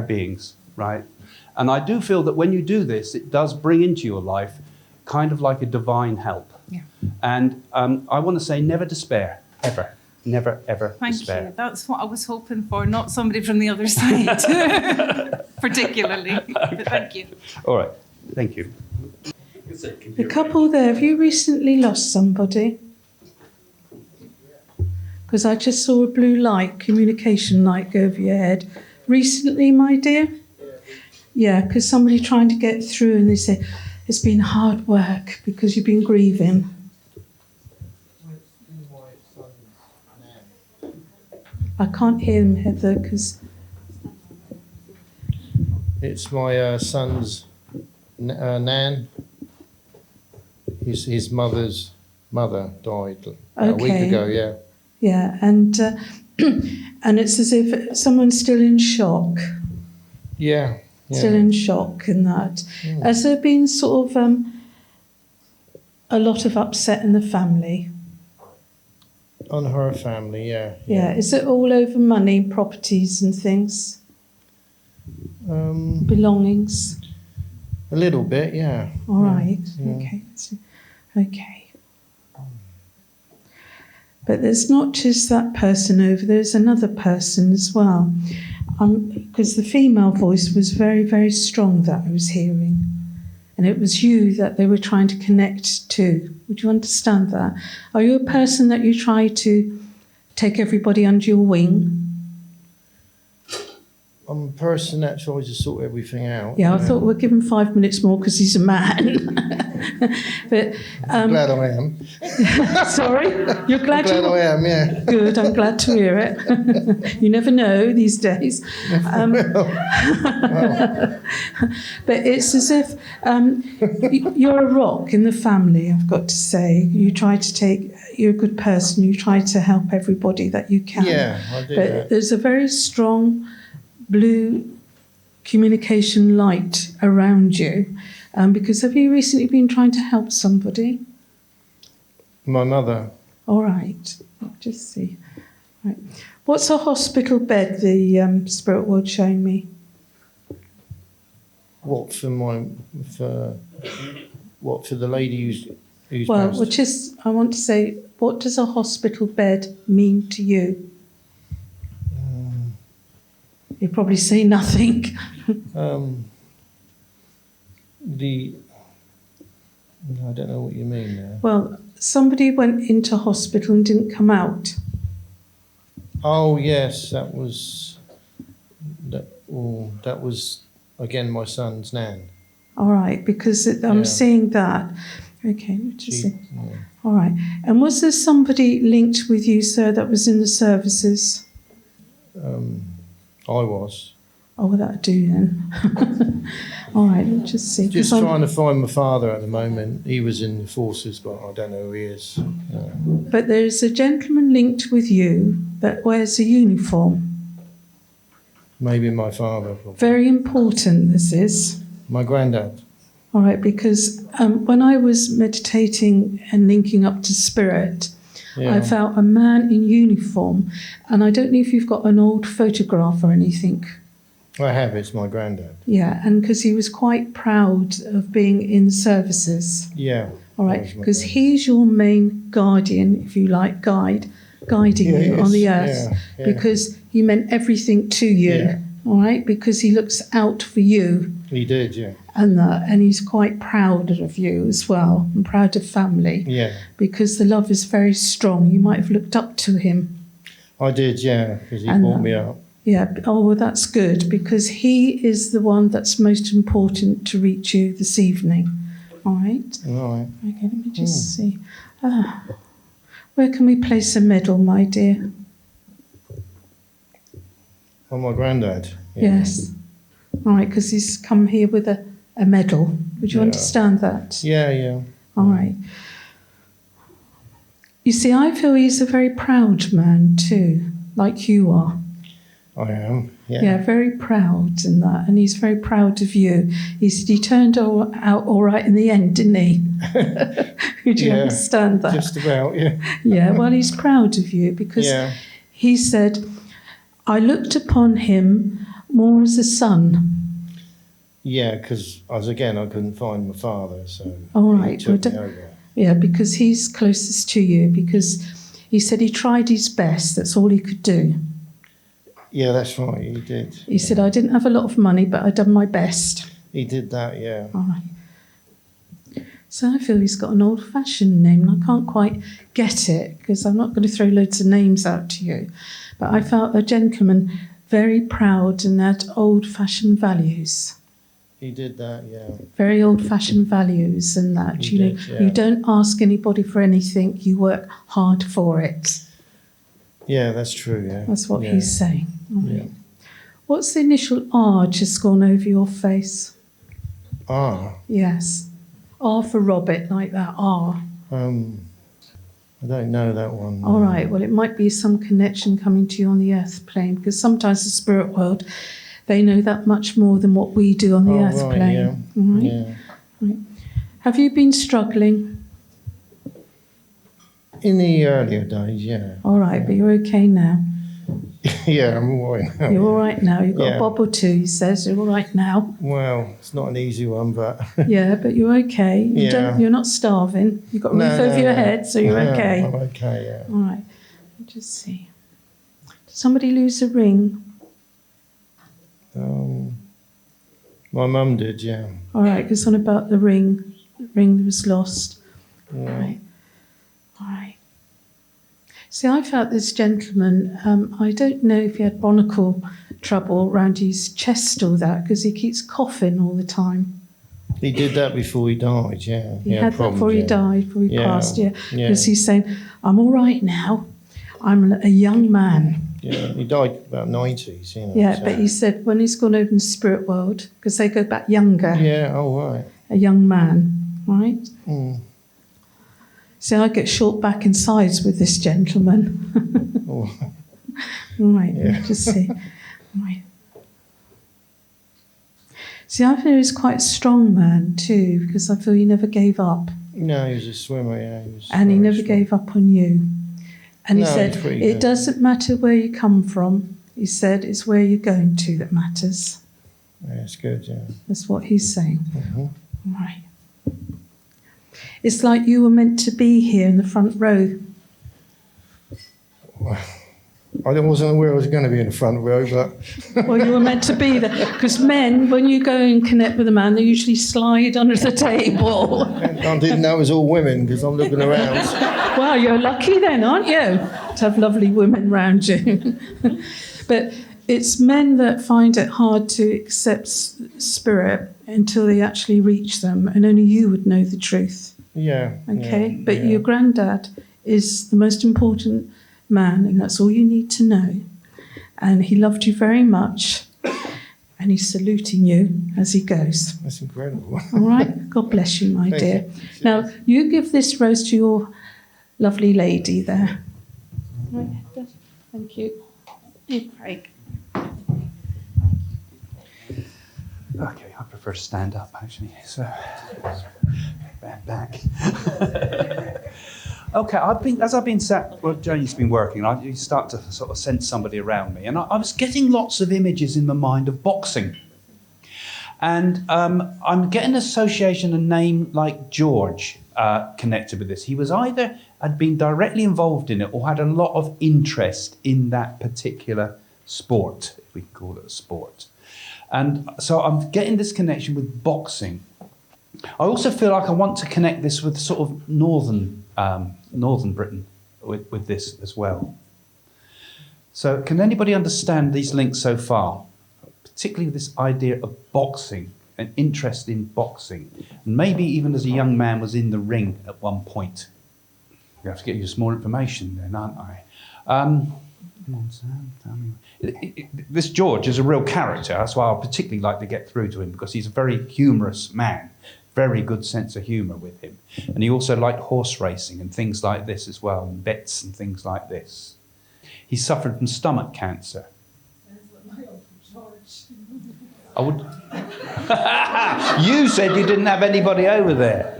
beings, right? And I do feel that when you do this, it does bring into your life kind of like a divine help. Yeah. And I want to say never despair, ever. Never, ever Thank despair. you. That's what I was hoping for, not somebody from the other side, particularly. But thank you. All right. Thank you. The couple there, have you recently lost somebody? Because I just saw a blue light, communication light go over your head. Recently, my dear? Yeah, because somebody trying to get through and they say, it's been hard work because you've been grieving. I can't hear them, Heather, because... It's my son's Nan. His mother's mother died a week ago, yeah. Yeah, and and it's as if someone's still in shock. Yeah. Still in shock and that. Has there been sort of a lot of upset in the family? On her family, yeah. Yeah. Is it all over money, properties and things? Belongings? A little bit, yeah. All right. Yeah. Okay. Okay. But there's not just that person over, there's another person as well. Because the female voice was very, very strong that I was hearing. And it was you that they were trying to connect to. Would you understand that? Are you a person that you try to take everybody under your wing? I'm a person that tries to sort everything out. Yeah, I thought we'd give him 5 minutes more because he's a man. But I'm glad I am. sorry, you're glad I'm glad I am, yeah. Good, I'm glad to hear it. You never know these days. But it's as if you're a rock in the family, I've got to say. You're a good person, you try to help everybody that you can. Yeah, I do But that. there's a very strong blue communication light around you. Because have you recently been trying to help somebody? My mother. All right, I'll just see. Right. What's a hospital bed, the spirit world showing me? What for the lady who's Well, passed? I want to say, what does a hospital bed mean to you? You probably say nothing. I don't know what you mean there. Well, somebody went into hospital and didn't come out. Oh yes, that was again my son's nan. All right, because I'm seeing that. Okay, let me just see. Yeah. All right. And was there somebody linked with you, sir, that was in the services? I was. Oh, well, that'll do then. All right, let's just see. Just trying to find my father at the moment. He was in the forces, but I don't know who he is. But there's a gentleman linked with you that wears a uniform. Maybe my father. Probably. Very important, this is. My granddad. All right, because when I was meditating and linking up to spirit, I felt a man in uniform. And I don't know if you've got an old photograph or anything. I have, it's my granddad. Yeah, and because he was quite proud of being in services. Yeah. All right, because he's your main guardian, if you like, guiding you on the earth, because he meant everything to you. All right, because he looks out for you. He did, yeah. And he's quite proud of you as well, and proud of family. Yeah. Because the love is very strong. You might have looked up to him. I did, yeah, because he brought me up. Yeah, oh, well, that's good, because he is the one that's most important to reach you this evening. All right? All right. Okay, let me just see. Where can we place a medal, my dear? Oh, my granddad. Yeah. Yes. All right, because he's come here with a medal. Would you understand that? Yeah, yeah. All right. You see, I feel he's a very proud man too, like you are. I am, yeah. Yeah, very proud in that, and he's very proud of you. He said he turned out all right in the end, didn't he? Would you understand that? Just about, yeah. Yeah, well, he's proud of you because he said, I looked upon him more as a son. Yeah, because I couldn't find my father, so all right. he took me over. Yeah, because he's closest to you, because he said he tried his best, that's all he could do. Yeah, that's right, he did. He said, I didn't have a lot of money, but I'd done my best. He did that, yeah. All right. So I feel he's got an old-fashioned name, and I can't quite get it, because I'm not going to throw loads of names out to you. But I felt a gentleman very proud and had old-fashioned values. He did that, yeah. Very old-fashioned values and that. You don't ask anybody for anything, you work hard for it. Yeah, that's true, yeah. That's what he's saying. Right. What's the initial R just gone over your face? R? Yes. R for Robert, like that, R. I don't know that one. All right, well, it might be some connection coming to you on the earth plane, because sometimes the spirit world, they know that much more than what we do on the earth plane. Yeah. Right? Yeah. Right. Have you been struggling? In the earlier days, yeah. All right, but you're okay now. Yeah, I'm all right now. You're all right now. You've got Yeah. a bob or two, he says. You're all right now. Well, it's not an easy one, but... Yeah, but you're okay. Yeah. You're not starving. You've got a roof over your head, so you're okay. I'm okay, yeah. All right. Let me just see. Did somebody lose a ring? My mum did, yeah. All right, because on about the ring that was lost. Yeah. Right. All right. See, I felt this gentleman, I don't know if he had barnacle trouble around his chest or that, because he keeps coughing all the time. He did that before he died, yeah. He had that before he died, before he passed, yeah. Yeah. Because he's saying, I'm all right now. I'm a young man. Yeah, he died about 90s, you know. Yeah, so- but he said when he's gone over in the spirit world, because they go back younger, Yeah, oh, right. a young man, right? Mm. So I get short back and sides with this gentleman. Oh, Right, Yeah. let me just see. Right. See, I feel he's quite a strong man too, because I feel he never gave up. no, he was a swimmer, yeah. And he very never strong. gave up on you. And he No, said, he's pretty it good. doesn't matter where you come from. He said, it's where you're going to that matters. Yeah, it's good, yeah. That's what he's saying. Mhm. Right. It's like you were meant to be here in the front row. I wasn't aware I was going to be in the front row, but Well, you were meant to be there. Because men, when you go and connect with a man, they usually slide under the table. I didn't know it was all women because I'm looking around. Well, you're lucky then, aren't you? To have lovely women round you. But it's men that find it hard to accept spirit until they actually reach them, and only you would know the truth. Yeah. Okay? yeah, But yeah. your granddad is the most important man, and that's all you need to know. And he loved you very much, and he's saluting you as he goes. That's incredible. All right? God bless you, my Thank dear. you. Now, you give this rose to your lovely lady there. Right, thank you. Here, Craig. Okay, I prefer to stand up actually. So, bad back. Okay, as I've been sat, well, Joni's been working, you start to sort of sense somebody around me, and I was getting lots of images in my mind of boxing. And I'm getting association, a name like George connected with this. He was either had been directly involved in it or had a lot of interest in that particular sport, if we can call it a sport. And so I'm getting this connection with boxing. I also feel like I want to connect this with sort of northern Britain with this as well. So can anybody understand these links so far? Particularly this idea of boxing, an interest in boxing. And maybe even as a young man was in the ring at one point. We have to get you some more information then, aren't I? Come on, Sam, tell me. This George is a real character. That's why I particularly like to get through to him, because he's a very humorous man. Very good sense of humour with him. And he also liked horse racing and things like this as well, and bets and things like this. He suffered from stomach cancer. I would. You said you didn't have anybody over there.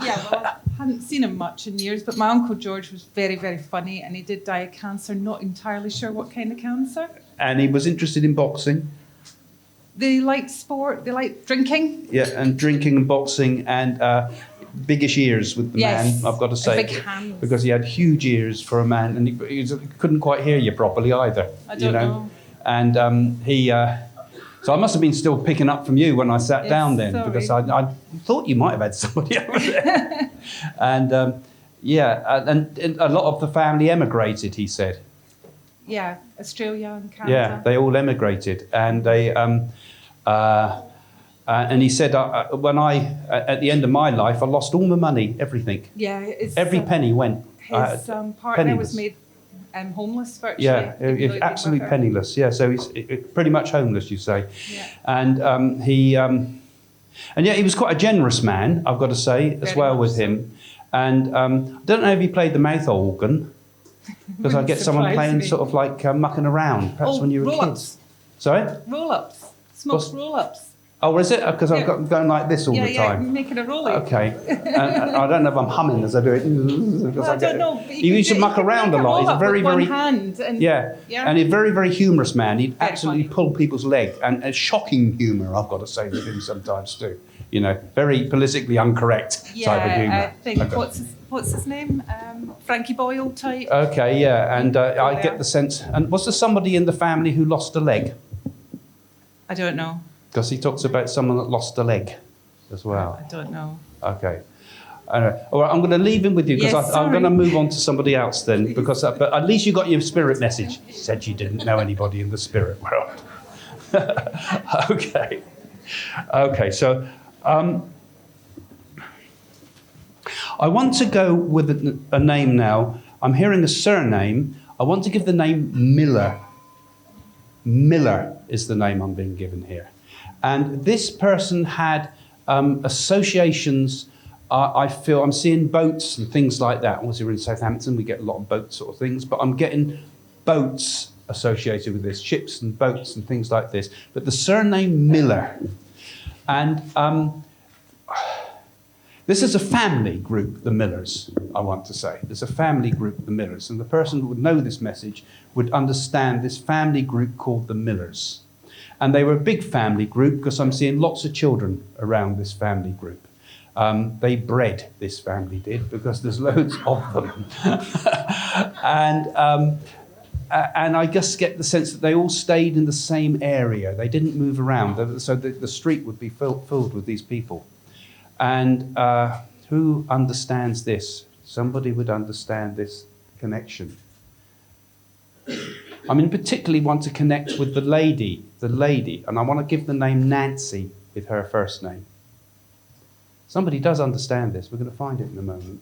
Yeah, well, I hadn't seen him much in years, but my Uncle George was very, very funny, and he did die of cancer, not entirely sure what kind of cancer. And he was interested in boxing. They liked sport, they liked drinking. Yeah, and drinking and boxing and biggish ears with the Yes, man, I've got to say. big hands. Because he had huge ears for a man, and he couldn't quite hear you properly either. I don't know. And so I must have been still picking up from you when I sat Yes, down then, sorry. because I thought you might have had somebody over there. And and a lot of the family emigrated, he said. Yeah, Australia and Canada. Yeah, they all emigrated, and they and he said when at the end of my life, I lost all my money, everything, Yeah, every penny went. His partner penniless. was made homeless virtually. Yeah, even though he absolutely worked. penniless. Yeah, so he's pretty much homeless, you say. Yeah. And and yet he was quite a generous man, I've got to say, as Very well much with so. him. And I don't know if he played the mouth organ, because I Wouldn't get someone surprise playing me. sort of like mucking around, perhaps when you were kids. roll-ups. Sorry? Roll-ups. Smoked What's- roll-ups. Oh, is it? Because I've got going like this all the Yeah, time. making a rolling. Okay. And I don't know if I'm humming as I do it. Well, I don't know. But You used to muck around a lot. He's a very, very... hand and, Yeah. And he's a very, very humorous man. He'd absolutely pull people's leg. And a shocking humour, I've got to say, with him sometimes too. You know, very politically incorrect type of humour. I think, Okay. what's his name? Frankie Boyle type. Okay, yeah. And I get the sense... And was there somebody in the family who lost a leg? I don't know. Because he talks about someone that lost a leg as well. I don't know. Okay. All right, I'm going to leave him with you because Yes, I'm going to sorry. move on to somebody else then. Because, but at least you got your spirit message. You said you didn't know anybody in the spirit world. Okay. Okay, so I want to go with a name now. I'm hearing a surname. I want to give the name Miller. Miller is the name I'm being given here. And this person had associations. I feel I'm seeing boats and things like that. Obviously, we're in Southampton, we get a lot of boat sort of things, but I'm getting boats associated with this, ships and boats and things like this. But the surname Miller. And this is a family group, the Millers, I want to say. There's a family group, the Millers. And the person who would know this message would understand this family group called the Millers. And they were a big family group because I'm seeing lots of children around this family group. They bred, this family did, because there's loads of them. And I just get the sense that they all stayed in the same area. They didn't move around. So the street would be filled with these people. And who understands this? Somebody would understand this connection. I mean, particularly want to connect with the lady, and I want to give the name Nancy with her first name. Somebody does understand this. We're going to find it in a moment.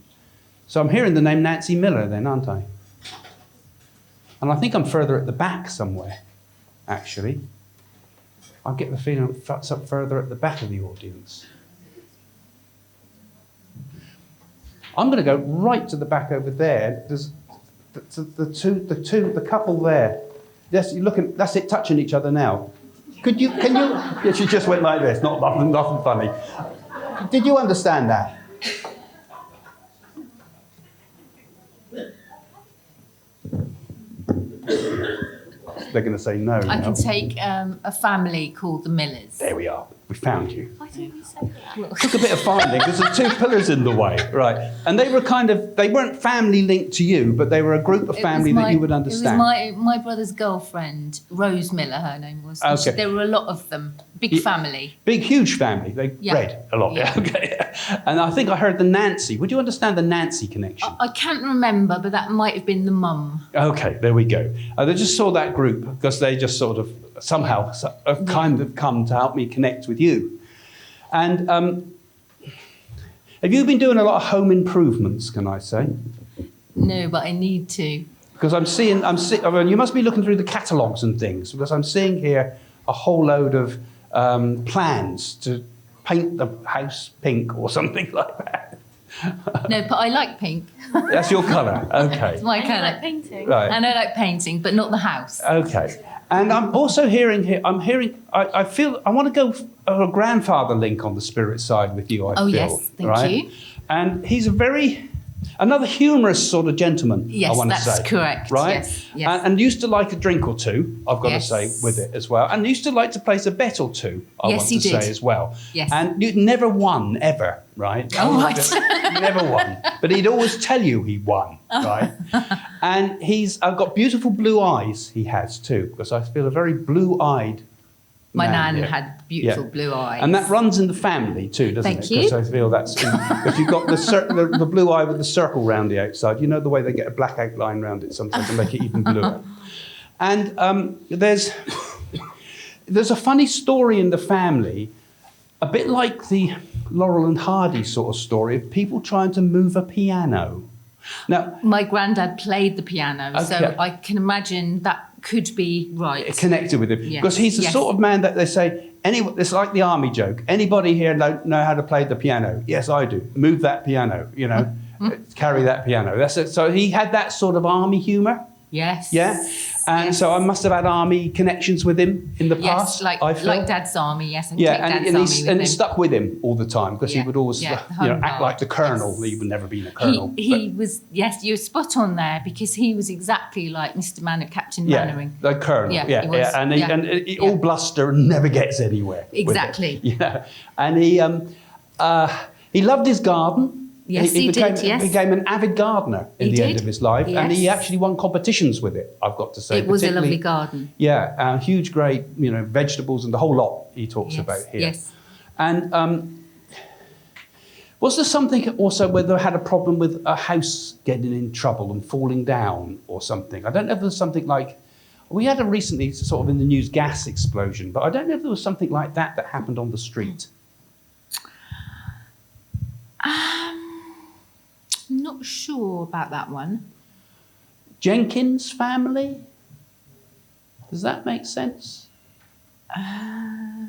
So I'm hearing the name Nancy Miller then, aren't I? And I think I'm further at the back somewhere, actually. I get the feeling it's up further at the back of the audience. I'm going to go right to the back over there. There's the couple there. Yes, you're looking. That's it, touching each other now. Can you? Yeah, she just went like this. Nothing funny. Did you understand that? They're going to say no. I can take a family called the Millers. There we are. We found you. Why don't you say that? Took a bit of finding because there's two pillars in the way, right? And they were they weren't family linked to you, but they were a group of family that you would understand. It was my brother's girlfriend, Rose Miller, her name was. Okay. There were a lot of them. Big family. Big, huge family. They read a lot. Yeah. Okay. And I think I heard the Nancy. Would you understand the Nancy connection? I can't remember, but that might have been the mum. Okay, there we go. They just saw that group because they just sort of somehow have kind of come to help me connect with you. And have you been doing a lot of home improvements, can I say? No, but I need to. Because I mean, you must be looking through the catalogues and things, because I'm seeing here a whole load of plans to paint the house pink or something like that. No, but I like pink. That's your colour, okay. It's my colour. I like painting. Right. And I like painting, but not the house. Okay. And I'm also hearing here, I feel, I want to go a grandfather link on the spirit side with you, I feel. Oh, yes, thank you. And he's another humorous sort of gentleman, Yes, I want to say. that's correct. Right? Yes. And used to like a drink or two, I've got to say, with it as well. And used to like to place a bet or two, I want to say as well. Yes. And you never won, ever, right? Oh, right. Never won. But he'd always tell you he won, right? And I've got beautiful blue eyes, he has too, because I feel a very blue-eyed My man, nan had beautiful blue eyes. And that runs in the family too, doesn't it? Thank you. Because I feel that's... Because you've got the blue eye with the circle round the outside. You know the way they get a black outline round it sometimes to make it even bluer. And there's a funny story in the family, a bit like the Laurel and Hardy sort of story of people trying to move a piano. Now, my granddad played the piano, Okay. so I can imagine that could be right. Connected with him. Yes. Because he's the Yes. sort of man that they say, it's like the army joke. Anybody here know how to play the piano? Yes, I do. Move that piano, carry that piano. That's it. So he had that sort of army humour. Yes. Yeah. And yes. so I must have had army connections with him in the past. Yes, like I feel. like Dad's army, yes. And Yeah, take Dad's and, army he, with and him. it stuck with him all the time because he Yeah, would always yeah, act hard, like the colonel. yes. He would never been a colonel. He was, yes, you're spot on there because he was exactly like Mr. Captain Mannering. The colonel. Yeah, Yeah, he was. and Yeah. he all bluster and never gets anywhere. with it. Exactly. Yeah, and he loved his garden. Yes, he became, did, yes. became an avid gardener in He the end did, of his life, and he yes. actually won competitions with it. I've got to say, It was a particularly- lovely garden. Yeah, huge, great, vegetables and the whole lot he talks Yes, about here. yes. And was there something also where they had a problem with a house getting in trouble and falling down or something? I don't know if there was something like, we had a recently sort of in the news gas explosion, but I don't know if there was something like that happened on the street. I'm not sure about that one. Jenkins family? Does that make sense? I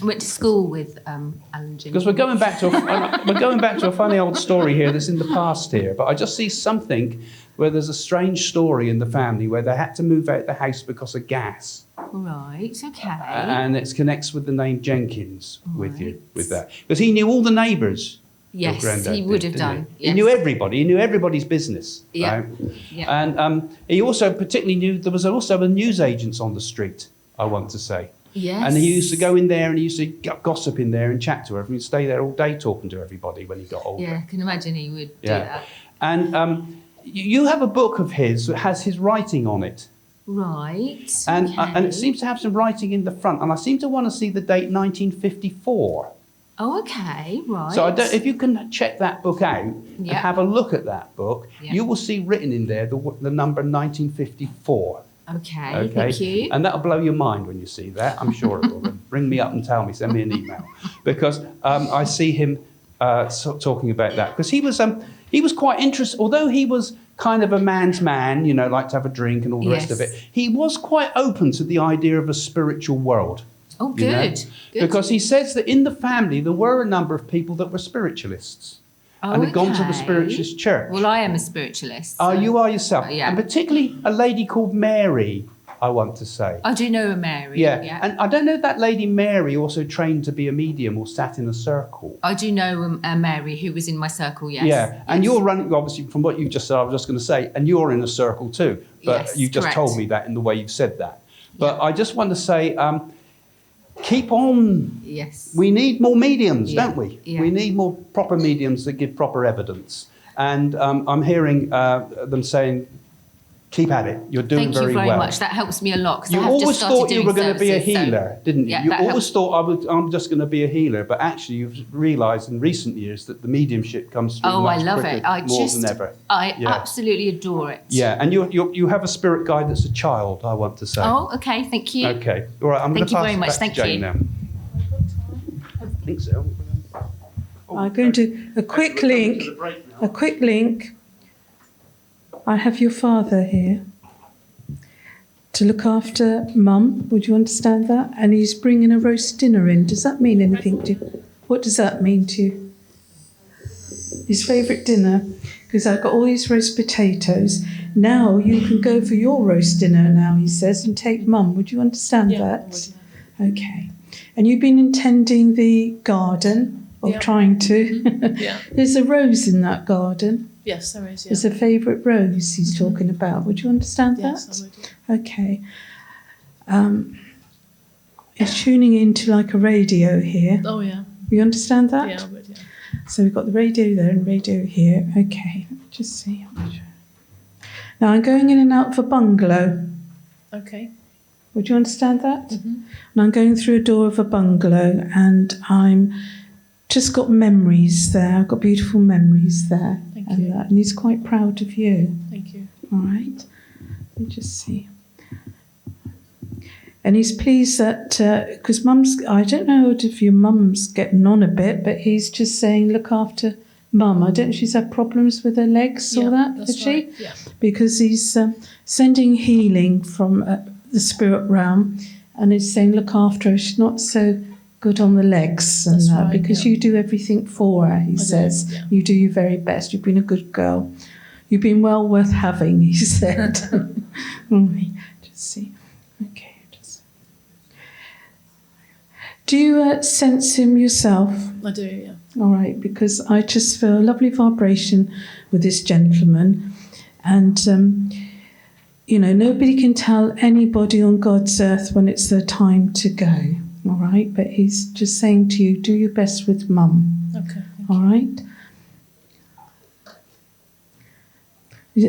went to school with Alan Jenkins. Because we're going back to a funny old story here that's in the past here, but I just see something where there's a strange story in the family where they had to move out the house because of gas. Right, okay. And it connects with the name Jenkins with that. Because he knew all the neighbours. Yes, your granddad he would did, have didn't done. He knew everybody. He knew everybody's business. Yeah. Right? Yeah. And he also particularly knew there was also a newsagents on the street, I want to say. Yes. And he used to go in there and he used to gossip in there and chat to everyone. He'd stay there all day talking to everybody when he got older. Yeah, I can imagine he would do that. And you have a book of his that has his writing on it. Right. And it seems to have some writing in the front. And I seem to want to see the date 1954. Oh, okay, right. So if you can check that book out and Yeah. have a look at that book, Yeah. you will see written in there the number 1954. Okay, thank you. And that'll blow your mind when you see that. I'm sure it will. Ring me up and tell me, send me an email. Because I see him talking about that. Because he was quite interested, although he was kind of a man's man, liked to have a drink and all the rest of Yes. it, he was quite open to the idea of a spiritual world. Oh, good. Good. Because he says that in the family there were a number of people that were spiritualists and had gone to the Okay. spiritualist church. Well, I am a spiritualist. Oh, so- you are yourself. Yeah. And particularly a lady called Mary, I want to say. I do know a Mary. Yeah. And I don't know if that lady Mary also trained to be a medium or sat in a circle. I do know a Mary who was in my circle, yes. Yeah, and you're running, obviously, from what you just said, I was just going to say, and you're in a circle too. But Yes, you just correct. told me that in the way you've said that. But I just want to say, keep on. Yes. We need more mediums, Yeah, don't we? yeah. We need more proper mediums that give proper evidence. And I'm hearing them saying, keep at it. You're doing Thank you very very well. much. That helps me a lot because I You have just always started thought you doing were going to be a services, so- healer, didn't you? Yeah, You that always helps. thought I'm just going to be a healer, but actually you've realised in recent years that the mediumship comes through Oh, much I love quicker, it. I more just, than ever. I Yeah. absolutely adore it. Yeah, and you have a spirit guide that's a child, I want to say. Oh, okay. Thank you. Okay, all right. I'm going Thank to you pass very it much. back Thank to Jane you. now. I think so. I'm going to a quick link. A quick link. I have your father here to look after Mum. Would you understand that? And he's bringing a roast dinner in. Does that mean anything to you? What does that mean to you? His favourite dinner, because I've got all these roast potatoes. Now you can go for your roast dinner now, he says, and take Mum. Would you understand that? Okay. And you've been intending the garden, or Yeah. trying to. Yeah. There's a rose in that garden. Yes, there is. Yeah. There's a favourite rose he's talking about. Would you understand Yes, that? I would. Yeah. Okay. He's tuning into like a radio here. Oh yeah. You understand that? Yeah, I would. Yeah. So we've got the radio there and radio here. Okay, let me just see. Now I'm going in and out of a bungalow. Okay. Would you understand that? Mm-hmm. And I'm going through a door of a bungalow and I'm just got memories there. I've got beautiful memories there. Thank and you. and he's quite proud of you. Thank you. All right. Let me just see. And he's pleased that, because Mum's, I don't know if your Mum's getting on a bit, but he's just saying, look after Mum. I don't know if she's had problems with her legs or that, that's has she? right. Yeah. Because he's sending healing from the spirit realm and he's saying, look after her. She's not so good on the legs and That's that right, because yeah. you do everything for her, he says. yeah. You do your very best. You've been a good girl. You've been well worth having, he said. All right, just see. Okay. Do you sense him yourself? I do, yeah. All right, because I just feel a lovely vibration with this gentleman. And, nobody can tell anybody on God's earth when it's their time to go. All right, but he's just saying to you, do your best with Mum. Okay. All right?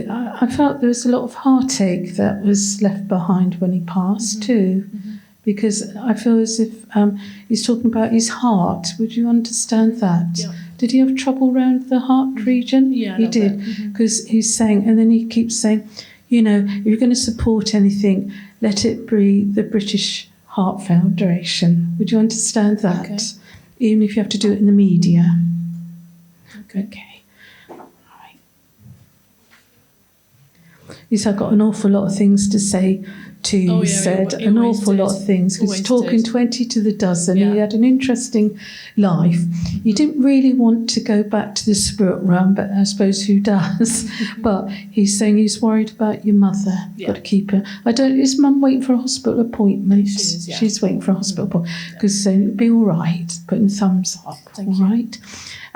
I felt there was a lot of heartache that was left behind when he passed too. Because I feel as if he's talking about his heart. Would you understand that? Yeah. Did he have trouble around the heart region? Yeah, he did. Because he's saying, and then he keeps saying, if you're going to support anything, let it be the British Heart Foundation. Would you understand that? Okay. Even if you have to do it in the media. Okay. All right. He's got an awful lot of things to say to you, he said, he an always awful did. lot of things. He was Always talking did. 20 to the dozen. Yeah. He had an interesting life. He didn't really want to go back to the spirit realm, but I suppose who does? But he's saying he's worried about your mother. Yeah. Got to keep her. Is Mum waiting for a hospital appointment? She is, yeah. She's waiting for a hospital appointment. Because it'll be all right. Putting thumbs up. Thank you. Right?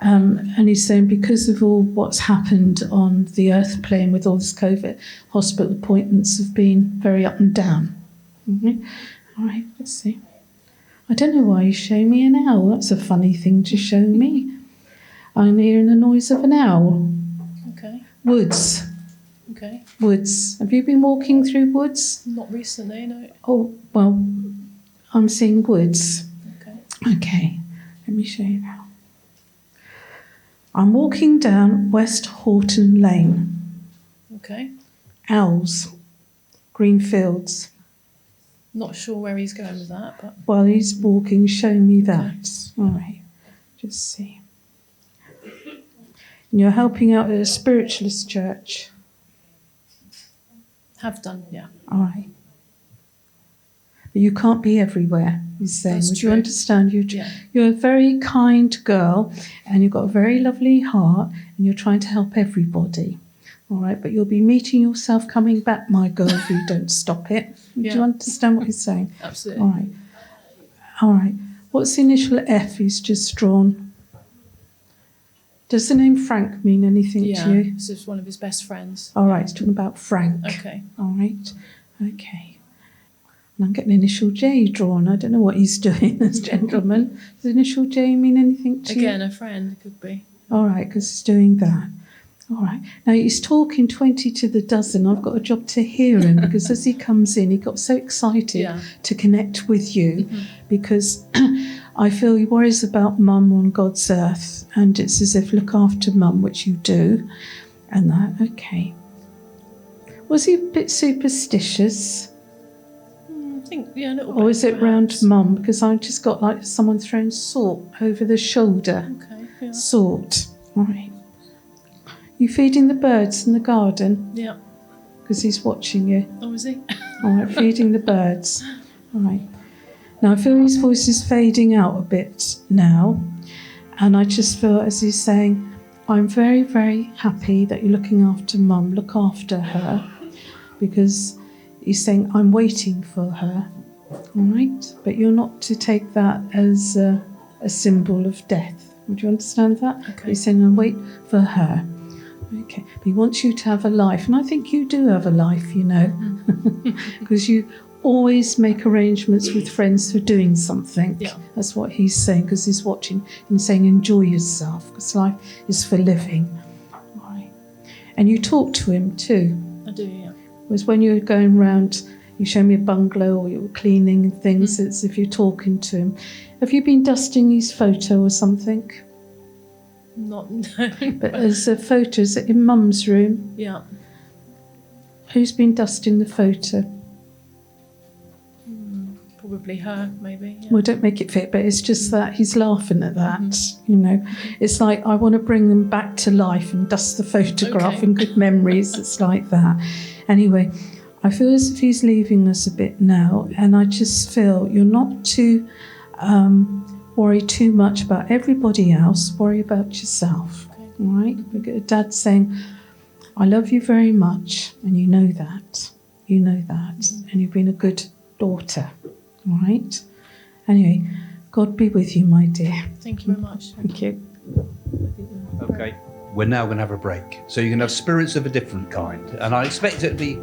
And he's saying because of all what's happened on the earth plane with all this COVID, hospital appointments have been very up and down. All right, let's see. I don't know why you show me an owl. That's a funny thing to show me. I'm hearing the noise of an owl. Okay. Woods. Okay. Woods. Have you been walking through woods? Not recently, no. Oh, well, I'm seeing woods. Okay. Okay, let me show you now. I'm walking down West Horton Lane. Okay. Owls. Green fields. Not sure where he's going with that, but While he's walking, show me that. All right, just see. And you're helping out at a spiritualist church. have done, yeah. All right. But you can't be everywhere, he's saying. That's Would you true. understand? Yeah. You're a very kind girl and you've got a very lovely heart and you're trying to help everybody. All right, but you'll be meeting yourself coming back, my girl, if you don't stop it. Do Yeah. you understand what he's saying? Absolutely. All right. All right. What's the initial F he's just drawn? Does the name Frank mean anything Yeah, to you? this is one of his best friends. All right, he's talking about Frank. Okay. All right. Okay. And I'm getting initial J drawn. I don't know what he's doing, this gentleman. Does the initial J mean anything to you? Again, a friend, it could be. All right, because he's doing that. All right. Now he's talking 20 to the dozen. I've got a job to hear him because as he comes in, he got so excited Yeah. to connect with you because I feel he worries about Mum on God's earth and it's as if look after Mum, which you do. And that, okay. Was he a bit superstitious? I think, yeah, a little bit. Or is it round perhaps. Mum? Because I just got like someone throwing salt over the shoulder. Okay, yeah. Salt. All right. You feeding the birds in the garden? Yeah. Because he's watching you. Oh, is he? All right, feeding the birds. All right. Now I feel his voice is fading out a bit now. And I just feel as he's saying, I'm very, very happy that you're looking after Mum. Look after her. Because he's saying, I'm waiting for her. All right? But you're not to take that as a symbol of death. Would you understand that? Okay. He's saying, I wait for her. Okay. But he wants you to have a life. And I think you do have a life, you know. Because you always make arrangements with friends for doing something. Yeah. That's what he's saying, because he's watching and saying, enjoy yourself, because life is for living. All right. And you talk to him too. I do, yeah. Whereas when you're going round, you show me a bungalow or you're cleaning and things, it's if you're talking to him. Have you been dusting his photo or something? Not, no. But there's a photo, is it in Mum's room? Yeah. Who's been dusting the photo? Probably her, maybe. Yeah. Well, don't make it fit, but it's just that he's laughing at that, you know. It's like, I want to bring them back to life and dust the photograph Okay. and good memories. It's like that. Anyway, I feel as if he's leaving us a bit now, and I just feel you're not to worry too much about everybody else. Worry about yourself, all right? Look at Dad saying, I love you very much, and you know that. You know that. And you've been a good daughter. All right? Anyway, God be with you, my dear. Thank you very much. Thank you. Okay. We're now going to have a break. So you're going to have spirits of a different kind. And I expect it to be